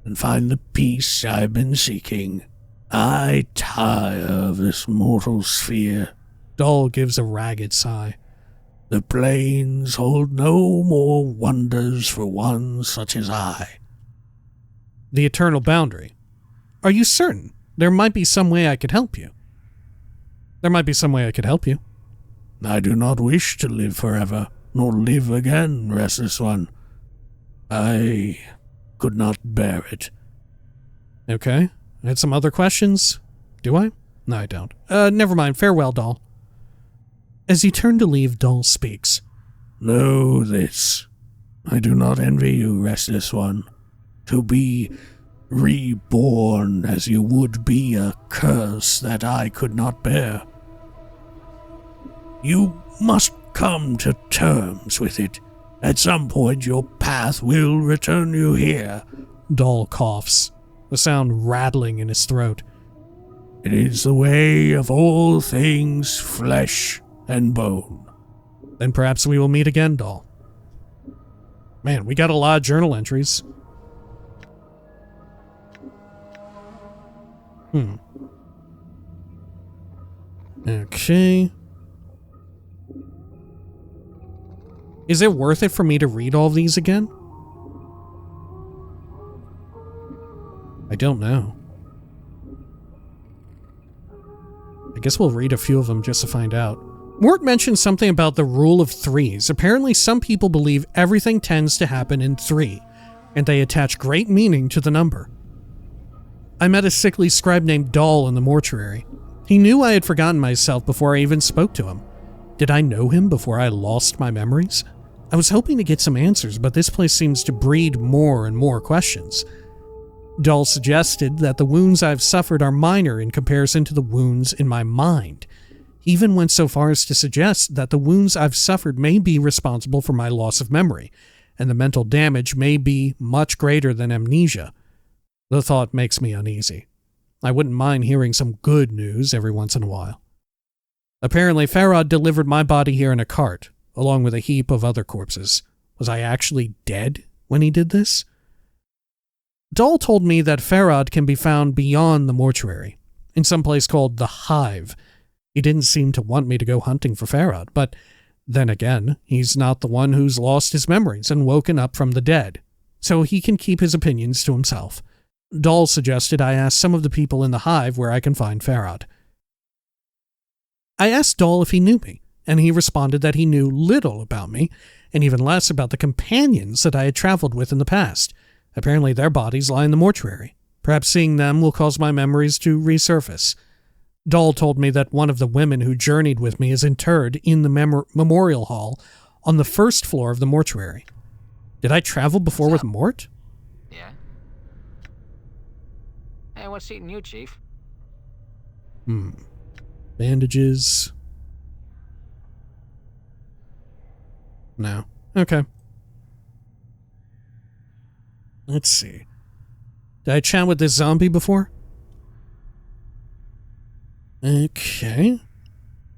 and find the peace I've been seeking. I tire of this mortal sphere. Dahl gives a ragged sigh. The plains hold no more wonders for one such as I. The eternal boundary. Are you certain? There might be some way I could help you. I do not wish to live forever, nor live again, Restless One. I could not bear it. Okay. I had some other questions. Do I? No, I don't. Never mind. Farewell, Dahl. As he turned to leave, Dahl speaks. Know this. I do not envy you, Restless One. To be reborn as you would be a curse that I could not bear. You must come to terms with it. At some point your path will return you here. Dahl coughs, the sound rattling in his throat. It is the way of all things flesh and bone. Then perhaps we will meet again, Dahl. Man, we got a lot of journal entries. Okay. Is it worth it for me to read all of these again? I don't know. I guess we'll read a few of them just to find out. Morte mentioned something about the rule of threes. Apparently some people believe everything tends to happen in 3, and they attach great meaning to the number. I met a sickly scribe named Dahl in the mortuary. He knew I had forgotten myself before I even spoke to him. Did I know him before I lost my memories? I was hoping to get some answers, but this place seems to breed more and more questions. Dahl suggested that the wounds I've suffered are minor in comparison to the wounds in my mind. He even went so far as to suggest that the wounds I've suffered may be responsible for my loss of memory, and the mental damage may be much greater than amnesia. The thought makes me uneasy. I wouldn't mind hearing some good news every once in a while. Apparently, Farad delivered my body here in a cart, along with a heap of other corpses. Was I actually dead when he did this? Dahl told me that Farad can be found beyond the mortuary, in some place called the Hive. He didn't seem to want me to go hunting for Farad, but Then again, he's not the one who's lost his memories and woken up from the dead, so he can keep his opinions to himself. Dahl suggested I ask some of the people in the hive where I can find Farad. I asked Dahl if he knew me, and he responded that he knew little about me, and even less about the companions that I had traveled with in the past. Apparently their bodies lie in the mortuary. Perhaps seeing them will cause my memories to resurface. Dahl told me that one of the women who journeyed with me is interred in the memorial hall on the first floor of the mortuary. Did I travel before with Morte? Yeah. Hey, what's eating you, Chief? Bandages. No. Okay. Let's see. Did I chat with this zombie before? Okay.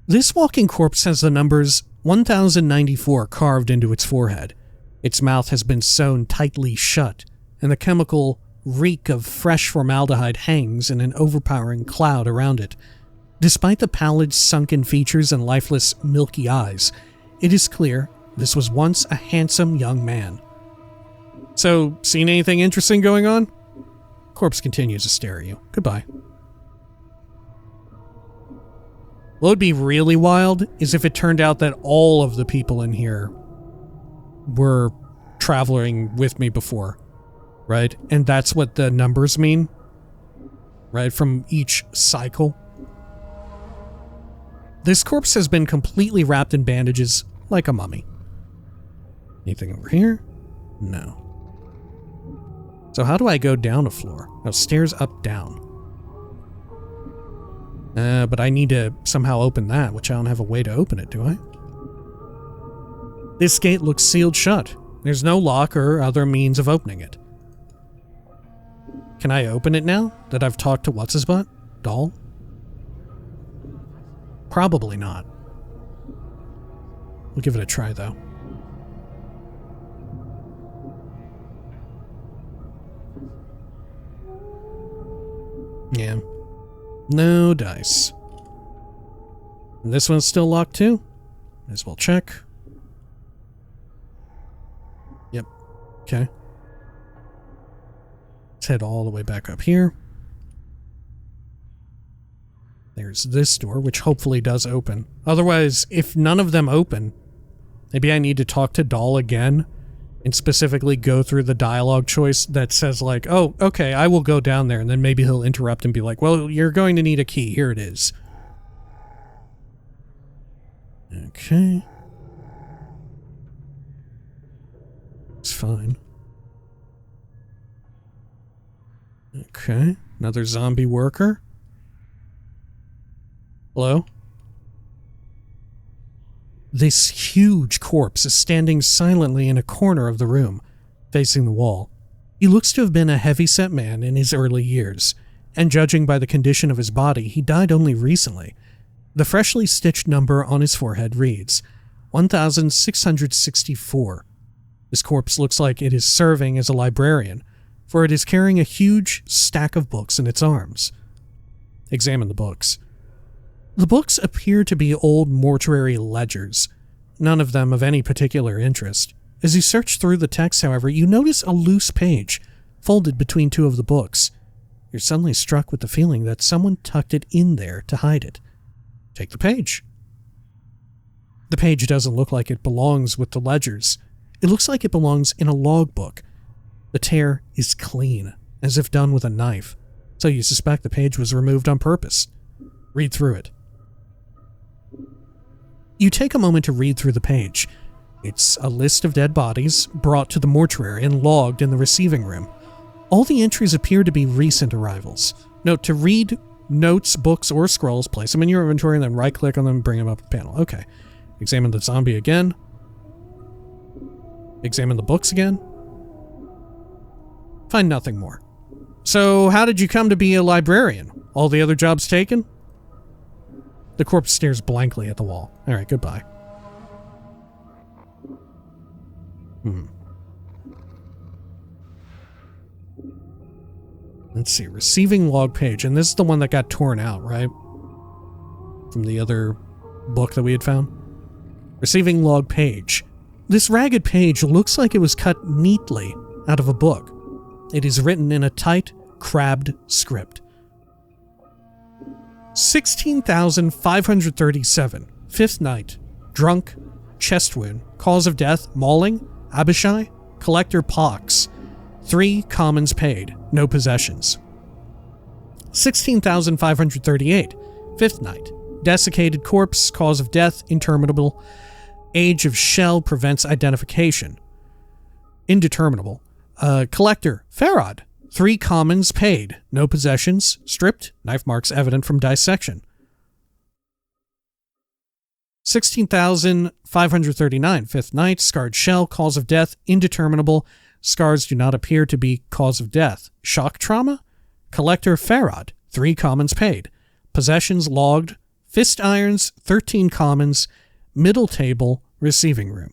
This walking corpse has the numbers 1094 carved into its forehead. Its mouth has been sewn tightly shut, and the chemical reek of fresh formaldehyde hangs in an overpowering cloud around it. Despite the pallid, sunken features and lifeless, milky eyes, it is clear this was once a handsome young man. So, seen anything interesting going on? Corpse continues to stare at you. Goodbye. What would be really wild is if it turned out that all of the people in here were traveling with me before, right? And that's what the numbers mean, right? From each cycle. This corpse has been completely wrapped in bandages like a mummy. Anything over here? No. So how do I go down a floor? Oh, stairs up, down. But I need to somehow open that, which I don't have a way to open it, do I? This gate looks sealed shut. There's no lock or other means of opening it. Can I open it now that I've talked to what's-his-butt? Dahl? Probably not. We'll give it a try, though. Yeah. No dice. And this one's still locked too? Might as well check. Yep. Okay. Let's head all the way back up here. There's this door, which hopefully does open. Otherwise, if none of them open, maybe I need to talk to Dahl again and specifically go through the dialogue choice that says like, oh, okay, I will go down there, and then maybe he'll interrupt and be like, well, you're going to need a key. Here it is. Okay. It's fine. Okay. Another zombie worker. Hello? This huge corpse is standing silently in a corner of the room, facing the wall. He looks to have been a heavy-set man in his early years, and judging by the condition of his body, he died only recently. The freshly stitched number on his forehead reads 1664. This corpse looks like it is serving as a librarian, for it is carrying a huge stack of books in its arms. Examine the books. The books appear to be old mortuary ledgers, none of them of any particular interest. As you search through the text, however, you notice a loose page folded between two of the books. You're suddenly struck with the feeling that someone tucked it in there to hide it. Take the page. The page doesn't look like it belongs with the ledgers. It looks like it belongs in a logbook. The tear is clean, as if done with a knife, so you suspect the page was removed on purpose. Read through it. You take a moment to read through the page. It's a list of dead bodies brought to the mortuary and logged in the receiving room. All the entries appear to be recent arrivals. Note to read notes, books, or scrolls, place them in your inventory, and then right-click on them and bring them up the panel. Okay. Examine the zombie again. Examine the books again. Find nothing more. So, how did you come to be a librarian? All the other jobs taken? The corpse stares blankly at the wall. Alright, goodbye. Let's see, receiving log page, and this is the one that got torn out, right? From the other book that we had found. Receiving log page. This ragged page looks like it was cut neatly out of a book. It is written in a tight, crabbed script. 16,537. 5th night. Drunk. Chest wound. Cause of death. Mauling. Abishai. Collector pox. 3 commons paid. No possessions. 16,538. 5th night. Desiccated corpse. Cause of death. Interminable. Age of shell prevents identification. Indeterminable. Collector. Farad. 3 commons paid. No possessions. Stripped. Knife marks evident from dissection. 16,539. 5th night. Scarred shell. Cause of death. Indeterminable. Scars do not appear to be cause of death. Shock trauma. Collector Farad. 3 commons paid. Possessions logged. Fist irons. 13 commons. Middle table. Receiving room.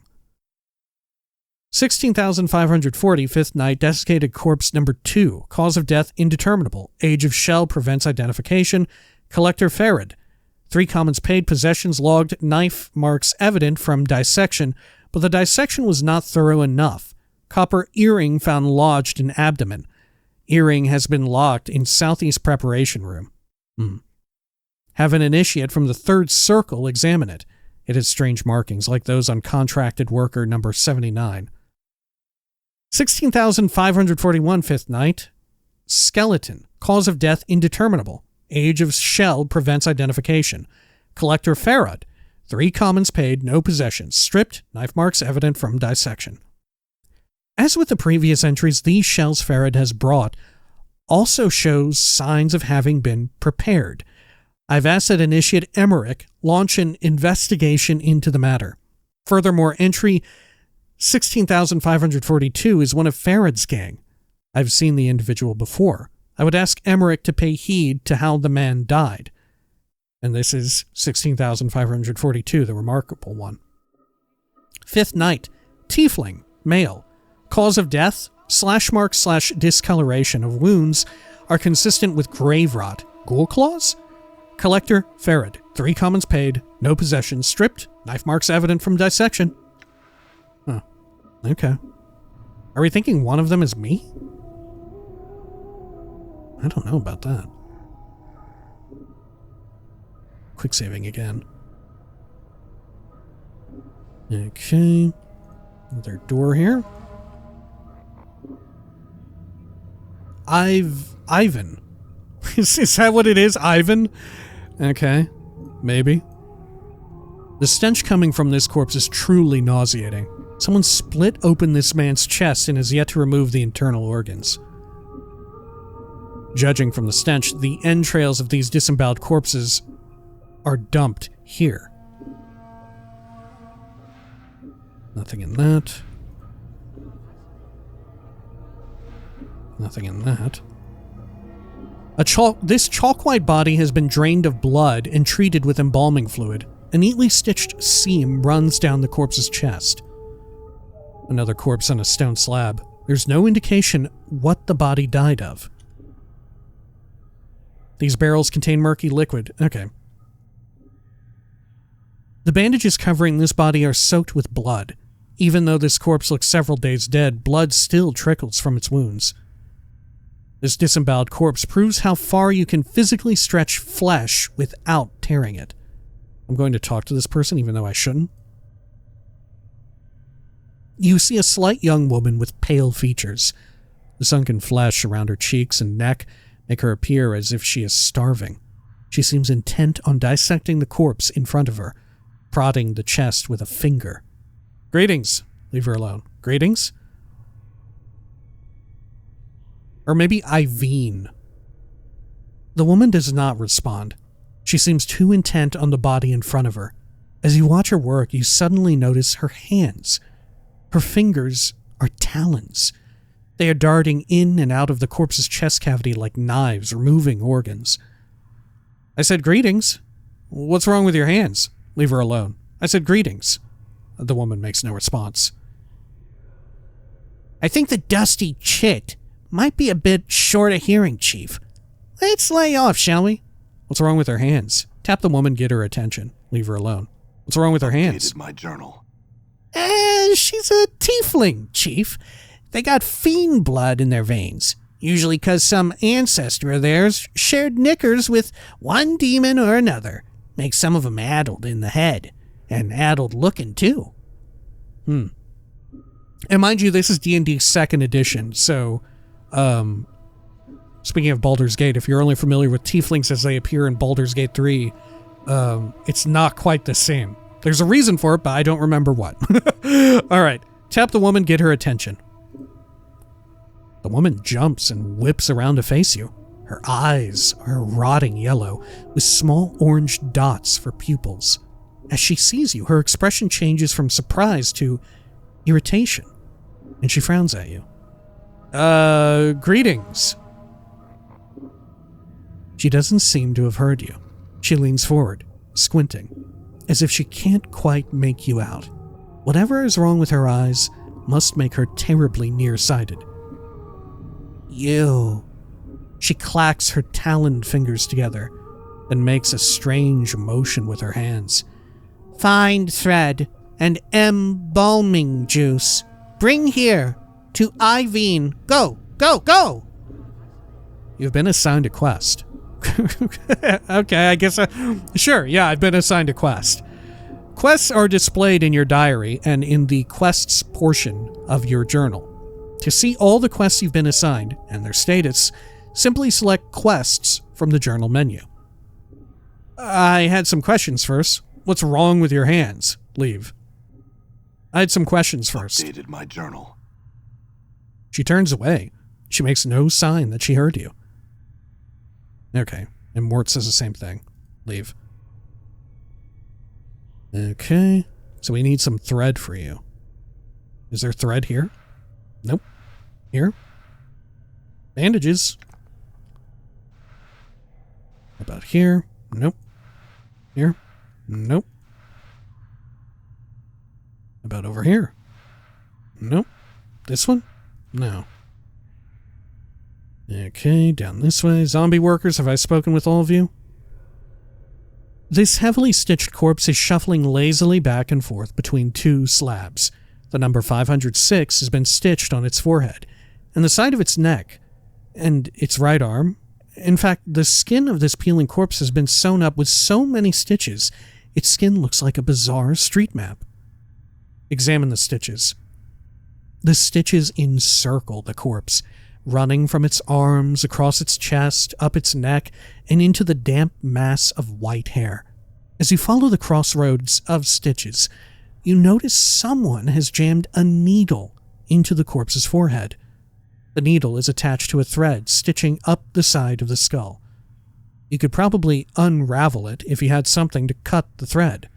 16,540. 5th night. Desiccated corpse number 2. Cause of death indeterminable. Age of shell prevents identification. Collector Farad. 3 commons paid. Possessions logged. Knife marks evident from dissection, but the dissection was not thorough enough. Copper earring found lodged in abdomen. Earring has been locked in southeast preparation room. Have an initiate from the 3rd circle examine it. It has strange markings like those on contracted worker number 79. 16,541. 5th night. Skeleton. Cause of death indeterminable. Age of shell prevents identification. Collector Farad. 3 commons paid. No possessions. Stripped. Knife marks evident from dissection. As with the previous entries, these shells Farad has brought also shows signs of having been prepared. I've asked that Initiate Emmerich launch an investigation into the matter. Furthermore, entry 16,542 is one of Farad's gang. I've seen the individual before. I would ask Emmerich to pay heed to how the man died. And this is 16,542, the remarkable one. 5th night. Tiefling. Male. Cause of death, slash marks / discoloration of wounds are consistent with grave rot. Ghoul claws? Collector, Farad. 3 commons paid. No possessions. Stripped. Knife marks evident from dissection. Oh, okay. Are we thinking one of them is me? I don't know about that. Quick saving again. Okay. Another door here. Ivan. Is that what it is? Ivan? Okay. Maybe. The stench coming from this corpse is truly nauseating. Someone split open this man's chest and has yet to remove the internal organs. Judging from the stench, the entrails of these disemboweled corpses are dumped here. Nothing in that. Nothing in that. This chalk-white body has been drained of blood and treated with embalming fluid. A neatly stitched seam runs down the corpse's chest. Another corpse on a stone slab. There's no indication what the body died of. These barrels contain murky liquid. Okay. The bandages covering this body are soaked with blood. Even though this corpse looks several days dead, blood still trickles from its wounds. This disemboweled corpse proves how far you can physically stretch flesh without tearing it. I'm going to talk to this person even though I shouldn't. You see a slight young woman with pale features. The sunken flesh around her cheeks and neck make her appear as if she is starving. She seems intent on dissecting the corpse in front of her, prodding the chest with a finger. Greetings. Leave her alone. Greetings? Or maybe Iveen. The woman does not respond. She seems too intent on the body in front of her. As you watch her work, you suddenly notice her hands. Her fingers are talons. They are darting in and out of the corpse's chest cavity like knives, removing organs. I said, greetings. What's wrong with your hands? Leave her alone. I said, greetings. The woman makes no response. I think the dusty chit might be a bit short of hearing, Chief. Let's lay off, shall we? What's wrong with her hands? Tap the woman, get her attention. Leave her alone. What's wrong with her hands? Updated my journal. She's a tiefling, Chief. They got fiend blood in their veins. Usually 'cause some ancestor of theirs shared knickers with one demon or another. Makes some of them addled in the head. And addled looking, too. And mind you, this is D&D 2nd edition, so, speaking of Baldur's Gate, if you're only familiar with tieflings as they appear in Baldur's Gate 3, it's not quite the same. There's a reason for it, but I don't remember what. All right, tap the woman, get her attention. The woman jumps and whips around to face you. Her eyes are rotting yellow, with small orange dots for pupils. As she sees you, her expression changes from surprise to irritation, and she frowns at you. Greetings. She doesn't seem to have heard you. She leans forward, squinting, as if she can't quite make you out. Whatever is wrong with her eyes must make her terribly nearsighted. You. She clacks her taloned fingers together, then makes a strange motion with her hands. Find thread and embalming juice. Bring here to Iveen. Go, go, go! You've been assigned a quest. Okay, I guess, sure, yeah, I've been assigned a quest. Quests are displayed in your diary and in the quests portion of your journal. To see all the quests you've been assigned and their status, simply select quests from the journal menu. I had some questions first. What's wrong with your hands? Leave. I had some questions first. Updated my journal. She turns away. She makes no sign that she heard you. Okay, and Morte says the same thing. Leave. Okay, so we need some thread for you. Is there thread here? Nope. Here? Bandages. About here? Nope. Here? Nope. About over here? Nope. This one? No. Okay, down this way. Zombie workers, have I spoken with all of you? This heavily stitched corpse is shuffling lazily back and forth between two slabs. The number 506 has been stitched on its forehead, and the side of its neck, and its right arm. In fact, the skin of this peeling corpse has been sewn up with so many stitches, its skin looks like a bizarre street map. Examine the stitches. The stitches encircle the corpse, running from its arms, across its chest, up its neck, and into the damp mass of white hair. As you follow the crossroads of stitches, you notice someone has jammed a needle into the corpse's forehead. The needle is attached to a thread stitching up the side of the skull. You could probably unravel it if you had something to cut the thread.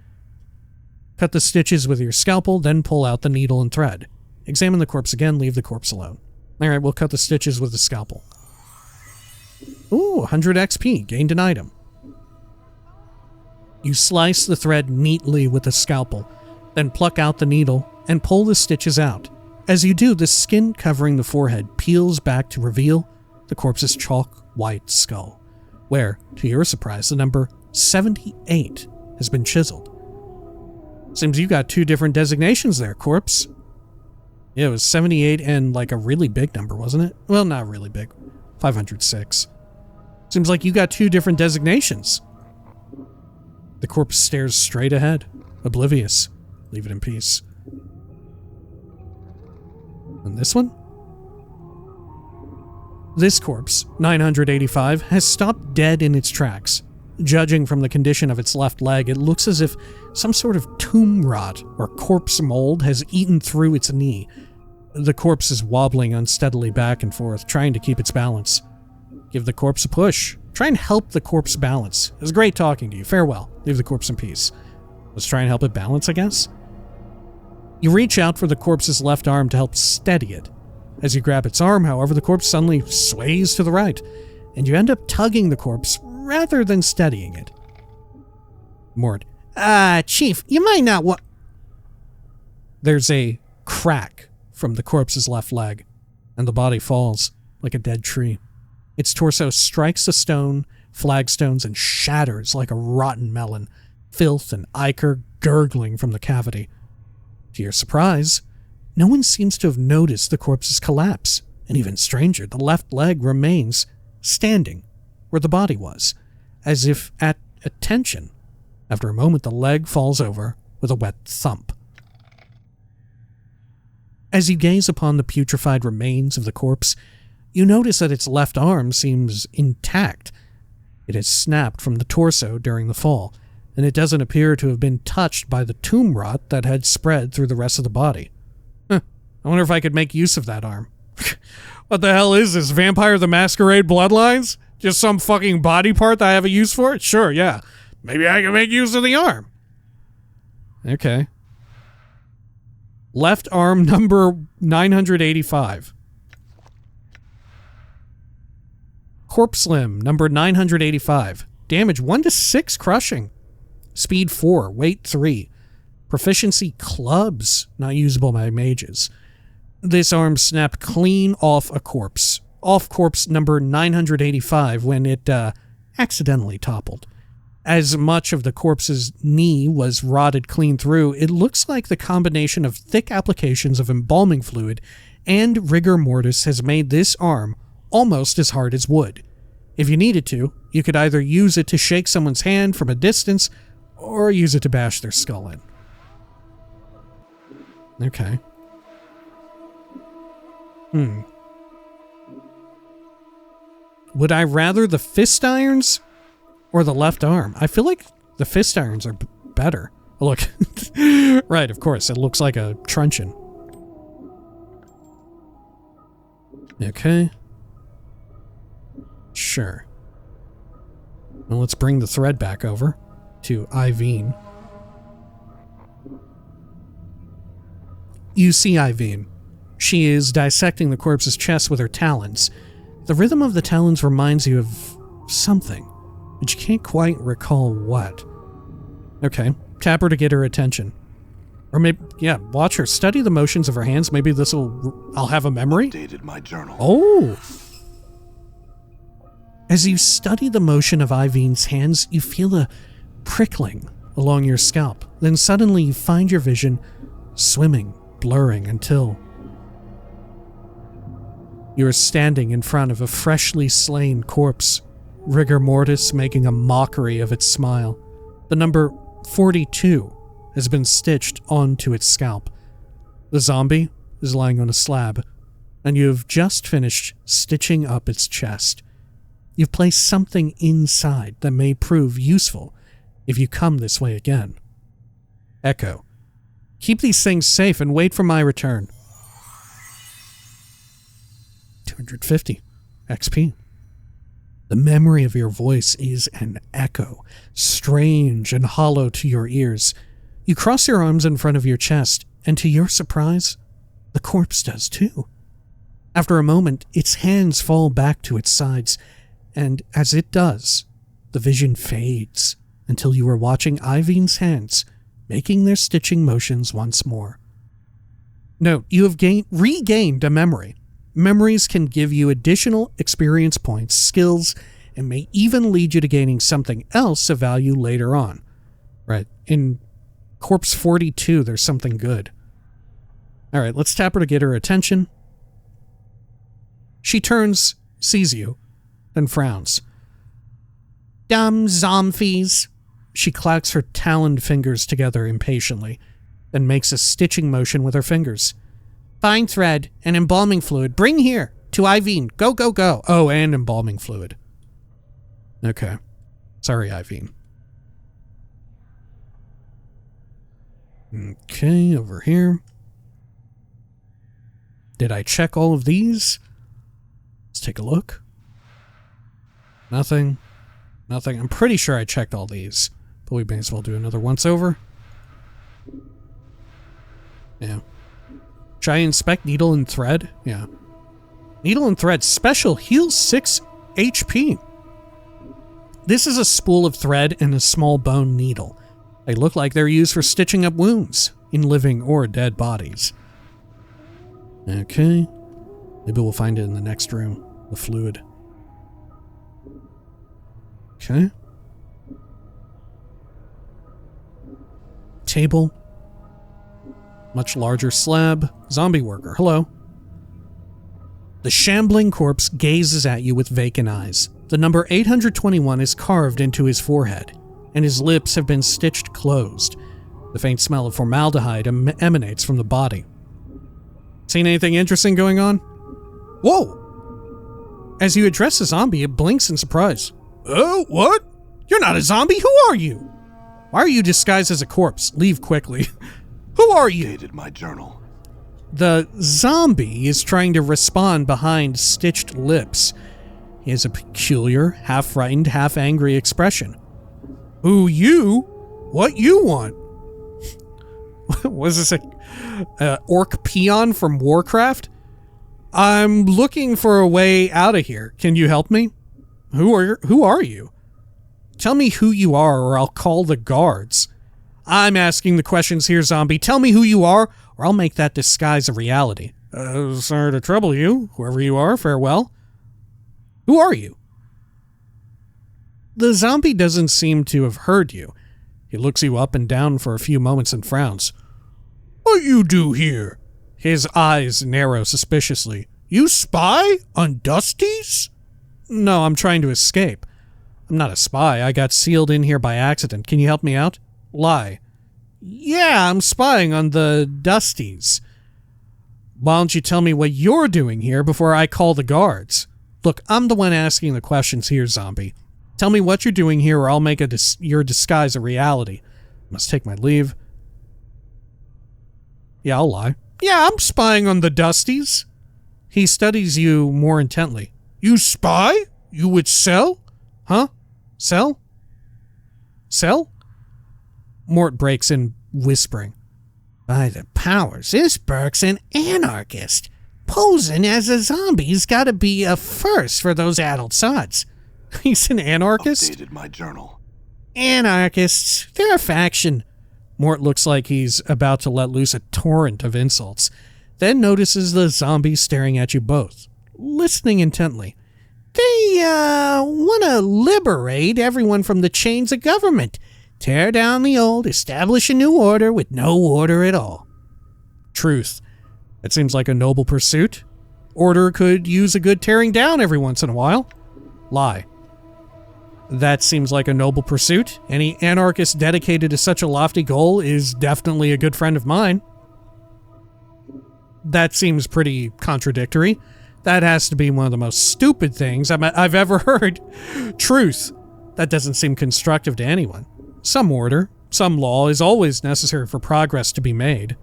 Cut the stitches with your scalpel, then pull out the needle and thread. Examine the corpse again, leave the corpse alone. Alright, we'll cut the stitches with the scalpel. Ooh, 100 XP, gained an item. You slice the thread neatly with the scalpel, then pluck out the needle and pull the stitches out. As you do, the skin covering the forehead peels back to reveal the corpse's chalk white skull, where, to your surprise, the number 78 has been chiseled. Seems you got two different designations there, corpse. Yeah, it was 78 and like a really big number, wasn't it? Well, not really big. 506. Seems like you got two different designations. The corpse stares straight ahead, oblivious. Leave it in peace. And this one? This corpse, 985, has stopped dead in its tracks. Judging from the condition of its left leg, it looks as if some sort of tomb rot or corpse mold has eaten through its knee. The corpse is wobbling unsteadily back and forth, trying to keep its balance. Give the corpse a push. Try and help the corpse balance. It was great talking to you. Farewell. Leave the corpse in peace. Let's try and help it balance, I guess? You reach out for the corpse's left arm to help steady it. As you grab its arm, however, the corpse suddenly sways to the right, and you end up tugging the corpse rather than steadying it. Morte. Chief, you might not want... There's a crack from the corpse's left leg, and the body falls like a dead tree. Its torso strikes the flagstones, and shatters like a rotten melon. Filth and ichor gurgling from the cavity. To your surprise, no one seems to have noticed the corpse's collapse, and even stranger, the left leg remains standing where the body was, as if at attention. After a moment, the leg falls over with a wet thump. As you gaze upon the putrefied remains of the corpse, you notice that its left arm seems intact. It has snapped from the torso during the fall, and it doesn't appear to have been touched by the tomb rot that had spread through the rest of the body. I wonder if I could make use of that arm. What the hell is this, Vampire the Masquerade Bloodlines? Just some fucking body part that I have a use for? Sure, yeah. Maybe I can make use of the arm. Okay. Left arm number 985. Corpse limb number 985. Damage 1 to 6 crushing. Speed 4, weight 3. Proficiency clubs, not usable by mages. This arm snapped clean off a corpse. Off corpse number 985 when it accidentally toppled. As much of the corpse's knee was rotted clean through, it looks like the combination of thick applications of embalming fluid and rigor mortis has made this arm almost as hard as wood. If you needed to, you could either use it to shake someone's hand from a distance or use it to bash their skull in. Okay. Would I rather the fist irons or the left arm? I feel like the fist irons are better. Look. Right, of course. It looks like a truncheon. Okay. Sure. Well, let's bring the thread back over to Iveen. You see Iveen. She is dissecting the corpse's chest with her talons. The rhythm of the talons reminds you of something, but you can't quite recall what. Okay, tap her to get her attention. Or maybe, yeah, watch her. Study the motions of her hands. Maybe I'll have a memory? Updated my journal. Oh! As you study the motion of Iveen's hands, you feel a prickling along your scalp. Then suddenly you find your vision swimming, blurring until you are standing in front of a freshly slain corpse, rigor mortis making a mockery of its smile. The number 42 has been stitched onto its scalp. The zombie is lying on a slab, and you have just finished stitching up its chest. You've placed something inside that may prove useful if you come this way again. Echo. Keep these things safe and wait for my return. 250 XP. The memory of your voice is an echo, strange and hollow to your ears. You cross your arms in front of your chest, and to your surprise, the corpse does too. After a moment, its hands fall back to its sides, and as it does, the vision fades until you are watching Iveen's hands making their stitching motions once more. Note, you have regained a memory. Memories can give you additional experience points, skills, and may even lead you to gaining something else of value later on. Right, in Corpse 42, there's something good. Alright, let's tap her to get her attention. She turns, sees you, then frowns. Dumb zombies. She clacks her taloned fingers together impatiently, then makes a stitching motion with her fingers. Find thread and embalming fluid. Bring here to Iveen. Go, go, go. Oh, and embalming fluid. Okay. Sorry, Iveen. Okay, over here. Did I check all of these? Let's take a look. Nothing. Nothing. I'm pretty sure I checked all these, but we may as well do another once over. Yeah. Should I inspect needle and thread? Yeah. Needle and thread special heals 6 HP. This is a spool of thread and a small bone needle. They look like they're used for stitching up wounds in living or dead bodies. Okay. Maybe we'll find it in the next room. The fluid. Okay. table. Much larger slab. Zombie worker. Hello. The shambling corpse gazes at you with vacant eyes. The number 821 is carved into his forehead, and his lips have been stitched closed. The faint smell of formaldehyde emanates from the body. Seen anything interesting going on? Whoa! As you address the zombie, it blinks in surprise. Oh, what? You're not a zombie? Who are you? Why are you disguised as a corpse? Leave quickly. Who are you? Dated my journal. The zombie is trying to respond behind stitched lips. He has a peculiar, half-frightened, half-angry expression. Who you? What you want? Was this a orc peon from Warcraft? I'm looking for a way out of here. Can you help me? Who are you? Tell me who you are or I'll call the guards. I'm asking the questions here, zombie. Tell me who you are or I'll make that disguise a reality. Sorry to trouble you. Whoever you are, farewell. Who are you? The zombie doesn't seem to have heard you. He looks you up and down for a few moments and frowns. What you do here? His eyes narrow suspiciously. You spy on Dusties? No, I'm trying to escape. I'm not a spy. I got sealed in here by accident. Can you help me out? Lie. Yeah, I'm spying on the Dusties. Why don't you tell me what you're doing here before I call the guards? Look, I'm the one asking the questions here, zombie. Tell me what you're doing here or I'll make your disguise a reality. Must take my leave. Yeah, I'll lie. Yeah, I'm spying on the Dusties. He studies you more intently. You spy? You would sell? Huh? Sell? Sell? Morte breaks in, whispering. By the powers, this Burke's an anarchist. Posing as a zombie's gotta be a first for those adult sods. He's an anarchist? Updated my journal. Anarchists, they're a faction. Morte looks like he's about to let loose a torrent of insults, then notices the zombie staring at you both, listening intently. They, want to liberate everyone from the chains of government, tear down the old, establish a new order with no order at all. Truth. It seems like a noble pursuit. Order could use a good tearing down every once in a while. Lie. That seems like a noble pursuit. Any anarchist dedicated to such a lofty goal is definitely a good friend of mine. That seems pretty contradictory. That has to be one of the most stupid things I've ever heard. Truth. That doesn't seem constructive to anyone. Some order, some law is always necessary for progress to be made.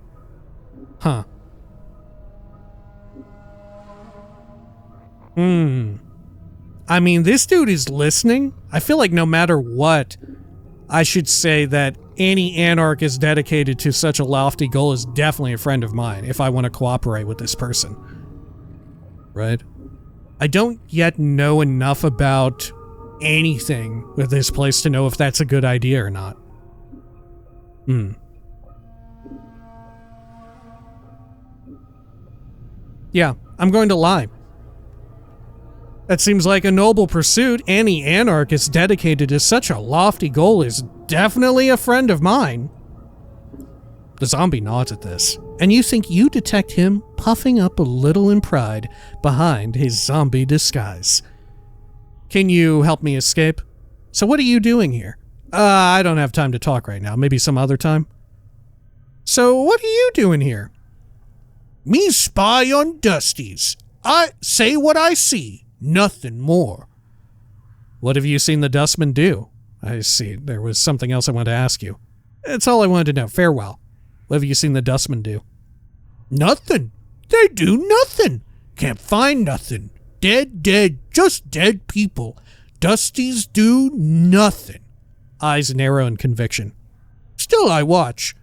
Huh. I mean, this dude is listening. I feel like no matter what, I should say that any anarchist dedicated to such a lofty goal is definitely a friend of mine if I want to cooperate with this person. Right? I don't yet know enough about anything with this place to know if that's a good idea or not. Yeah, I'm going to lie. That seems like a noble pursuit. Any anarchist dedicated to such a lofty goal is definitely a friend of mine. The zombie nods at this, and you think you detect him puffing up a little in pride behind his zombie disguise. Can you help me escape? So what are you doing here? I don't have time to talk right now. Maybe some other time. So what are you doing here? Me spy on Dusties. I say what I see. Nothing more. What have you seen the Dustmen do? I see. There was something else I wanted to ask you. That's all I wanted to know. Farewell. What have you seen the Dustmen do? Nothing. They do nothing. Can't find nothing. Dead, just dead people. Dusties do nothing. Eyes narrow in conviction. Still I watch.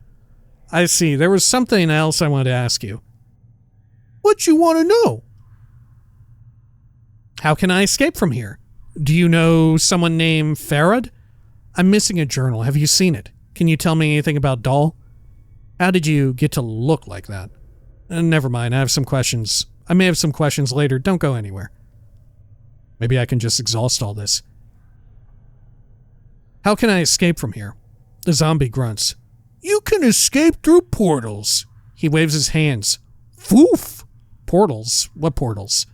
I see. There was something else I wanted to ask you. What you want to know? How can I escape from here? Do you know someone named Farad? I'm missing a journal. Have you seen it? Can you tell me anything about Doll? How did you get to look like that? Never mind. I have some questions. I may have some questions later. Don't go anywhere. Maybe I can just exhaust all this. How can I escape from here? The zombie grunts. You can escape through portals. He waves his hands. Foof! Portals? What portals?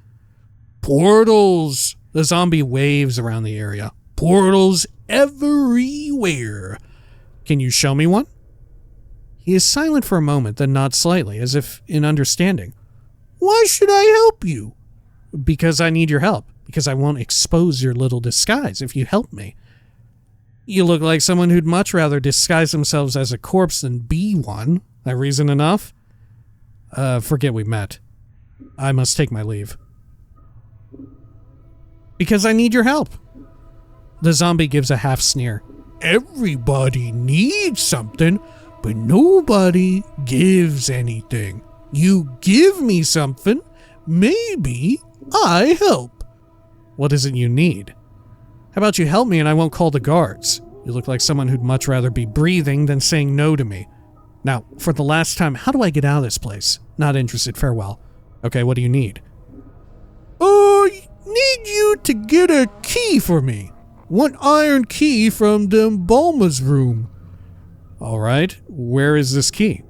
Portals! The zombie waves around the area. Portals everywhere. Can you show me one? He is silent for a moment, then nods slightly, as if in understanding. Why should I help you? Because I need your help. Because I won't expose your little disguise if you help me. You look like someone who'd much rather disguise themselves as a corpse than be one. That reason enough? Forget we met. I must take my leave. Because I need your help. The zombie gives a half sneer. Everybody needs something, but nobody gives anything. You give me something, maybe I help. What is it you need? How about you help me and I won't call the guards? You look like someone who'd much rather be breathing than saying no to me. Now, for the last time, how do I get out of this place? Not interested, farewell. Okay, what do you need? I need you to get a key for me. One iron key from the embalmer's room. Alright, where is this key?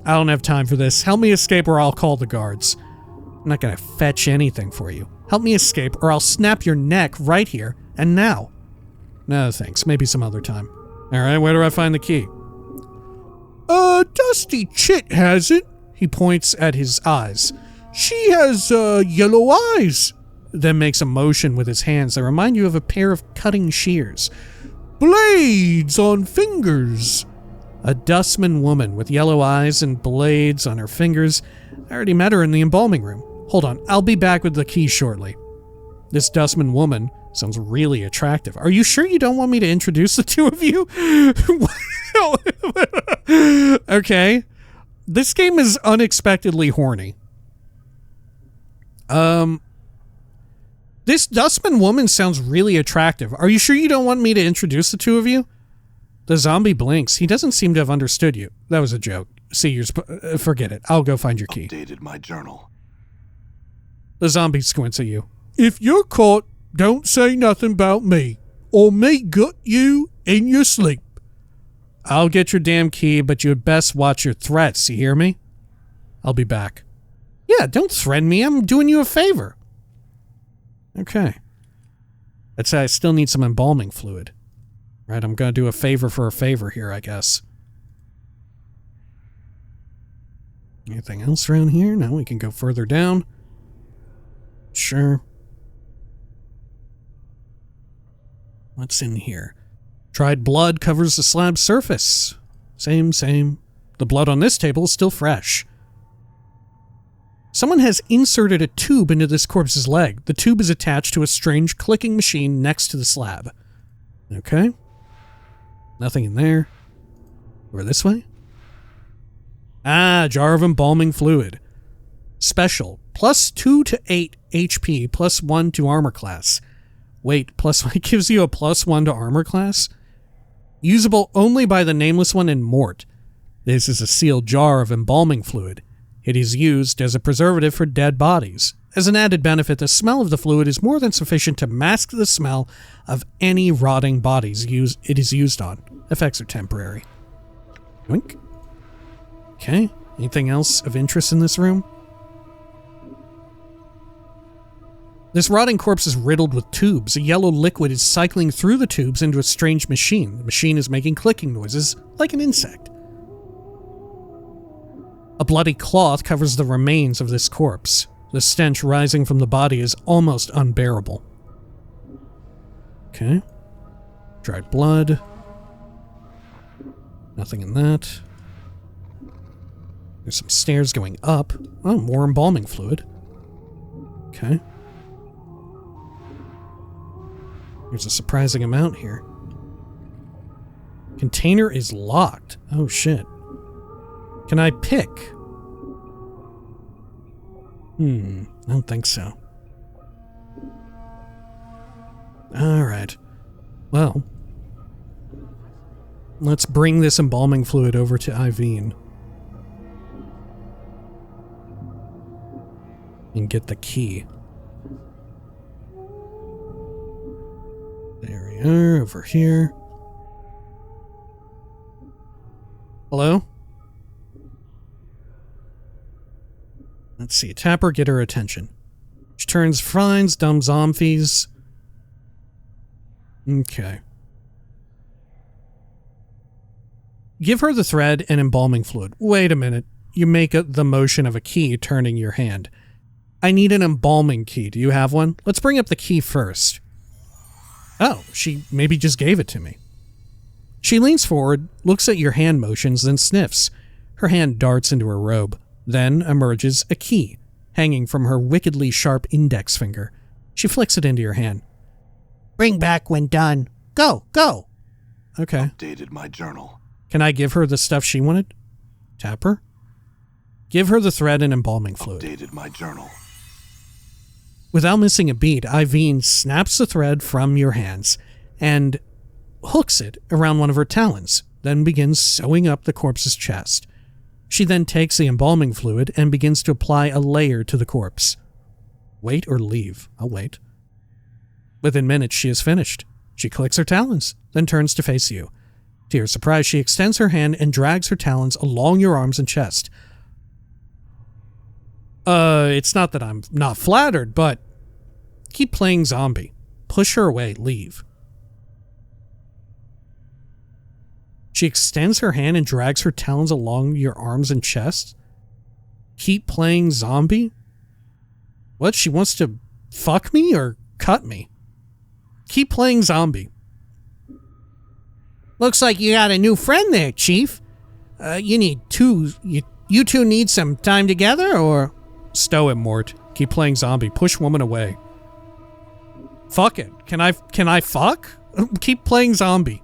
I don't have time for this. Help me escape or I'll call the guards. I'm not gonna fetch anything for you. Help me escape or I'll snap your neck right here and now. No thanks, maybe some other time. Alright, where do I find the key? Dusty Chit has it. He points at his eyes. She has, yellow eyes. Then makes a motion with his hands that remind you of a pair of cutting shears. Blades on fingers. A Dustman woman with yellow eyes and blades on her fingers. I already met her in the embalming room. Hold on, I'll be back with the key shortly. This Dustman woman sounds really attractive. Are you sure you don't want me to introduce the two of you? Okay. This game is unexpectedly horny. This Dustman woman sounds really attractive. Are you sure you don't want me to introduce the two of you? The zombie blinks. He doesn't seem to have understood you. That was a joke. See, forget it. I'll go find your key. Updated my journal. The zombie squints at you. If you're caught, don't say nothing about me, or me gut you in your sleep. I'll get your damn key, but you'd best watch your threats, you hear me? I'll be back. Yeah, don't threaten me. I'm doing you a favor. Okay. I'd say I still need some embalming fluid. Right, I'm gonna do a favor for a favor here, I guess. Anything else around here? No, we can go further down. Sure. What's in here? Dried blood covers the slab surface. Same. The blood on this table is still fresh. Someone has inserted a tube into this corpse's leg. The tube is attached to a strange clicking machine next to the slab. Okay. Nothing in there. Over this way? Ah, jar of embalming fluid. Special. +2 to 8 HP, +1 to armor class. Wait, +1 gives you a +1 to armor class? Usable only by the Nameless One and Morte. This is a sealed jar of embalming fluid. It is used as a preservative for dead bodies. As an added benefit, the smell of the fluid is more than sufficient to mask the smell of any rotting bodies it is used on. Effects are temporary. Wink. Okay. Anything else of interest in this room? This rotting corpse is riddled with tubes. A yellow liquid is cycling through the tubes into a strange machine. The machine is making clicking noises like an insect. A bloody cloth covers the remains of this corpse. The stench rising from the body is almost unbearable. Okay. Dried blood. Nothing in that. There's some stairs going up. Oh, more embalming fluid. Okay. There's a surprising amount here. Container is locked. Oh, shit. Can I pick? I don't think so. Alright. Well. Let's bring this embalming fluid over to Iveen. And get the key. There we are, over here. Hello? Let's see. Tap her, get her attention. She turns, finds dumb zombies. Okay. Give her the thread and embalming fluid. Wait a minute. You make the motion of a key turning your hand. I need an embalming key. Do you have one? Let's bring up the key first. Oh, she maybe just gave it to me. She leans forward, looks at your hand motions, then sniffs. Her hand darts into her robe. Then emerges a key, hanging from her wickedly sharp index finger. She flicks it into your hand. Bring back when done. Go, go. Okay. Updated my journal. Can I give her the stuff she wanted? Tap her. Give her the thread and embalming fluid. Updated my journal. Without missing a beat, Iveen snaps the thread from your hands and hooks it around one of her talons, then begins sewing up the corpse's chest. She then takes the embalming fluid and begins to apply a layer to the corpse. Wait or leave. I'll wait. Within minutes, she is finished. She clicks her talons, then turns to face you. To your surprise, she extends her hand and drags her talons along your arms and chest. It's not that I'm not flattered, but keep playing zombie. Push her away, leave. She extends her hand and drags her talons along your arms and chest. Keep playing zombie? What, she wants to fuck me or cut me? Keep playing zombie. Looks like you got a new friend there, Chief. You two need some time together, or? Stow it, Mort. Keep playing zombie. Push woman away. Fuck it. Can I fuck? Keep playing zombie.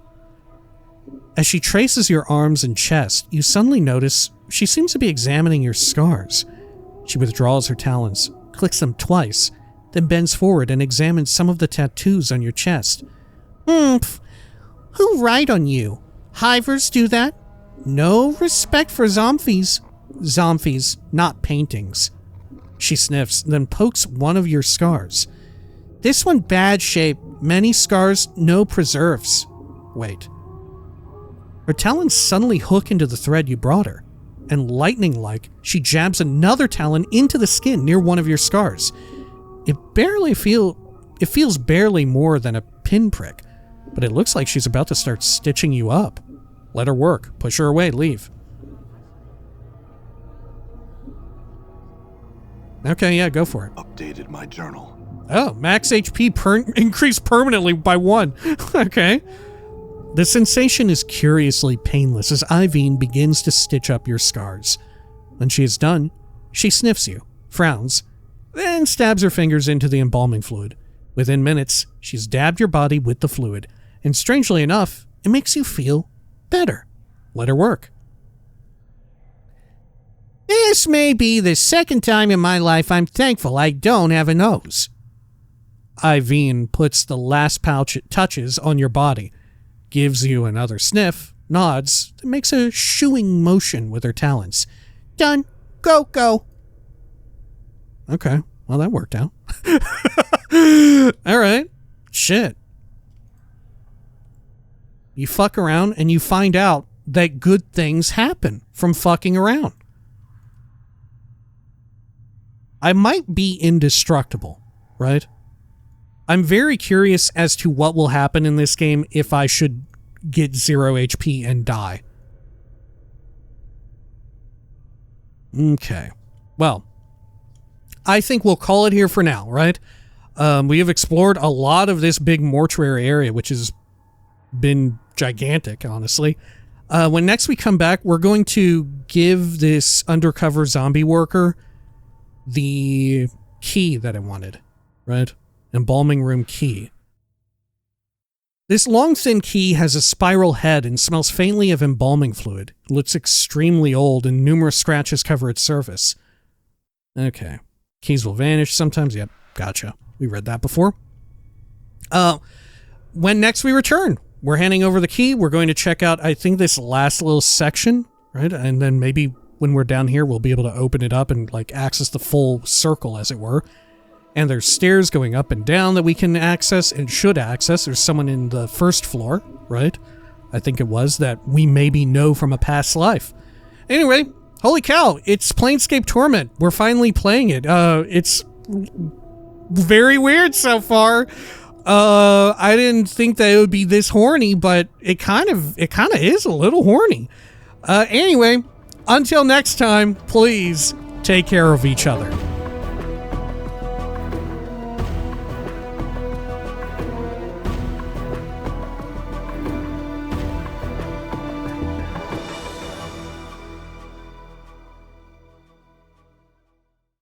As she traces your arms and chest, you suddenly notice she seems to be examining your scars. She withdraws her talons, clicks them twice, then bends forward and examines some of the tattoos on your chest. Who write on you? Hivers do that? No respect for zombies. Zombies, not paintings. She sniffs, then pokes one of your scars. This one bad shape. Many scars, no preserves. Wait. Her talons suddenly hook into the thread you brought her, and lightning-like, she jabs another talon into the skin near one of your scars. It feels barely more than a pinprick, but it looks like she's about to start stitching you up. Let her work. Push her away. Leave. Okay, yeah, go for it. Updated my journal. Oh, max HP increased permanently by 1. Okay. The sensation is curiously painless as Iveen begins to stitch up your scars. When she is done, she sniffs you, frowns, then stabs her fingers into the embalming fluid. Within minutes, she's dabbed your body with the fluid, and strangely enough, it makes you feel better. Let her work. This may be the second time in my life I'm thankful I don't have a nose. Iveen puts the last touches on your body, gives you another sniff, nods, and makes a shooing motion with her talons. Done. Go, go. Okay, well that worked out. Alright. Shit. You fuck around and you find out that good things happen from fucking around. I might be indestructible, right? I'm very curious as to what will happen in this game if I should get 0 HP and die. Okay. Well, I think we'll call it here for now, right? We have explored a lot of this big mortuary area, which has been gigantic, honestly. When next we come back, we're going to give this undercover zombie worker the key that I wanted, right? Embalming room key. This long, thin key has a spiral head and smells faintly of embalming fluid. It looks extremely old and numerous scratches cover its surface. Okay. Keys will vanish sometimes. Yep, gotcha. We read that before. When next we return, we're handing over the key. We're going to check out, I think, this last little section, right? And then maybe when we're down here, we'll be able to open it up and like access the full circle, as it were. And there's stairs going up and down that we can access and should access. There's someone in the first floor, right? I think it was, that we maybe know from a past life. Anyway, holy cow, it's Planescape Torment. We're finally playing it. It's very weird so far. I didn't think that it would be this horny, but it kind of is a little horny. Anyway, until next time, please take care of each other.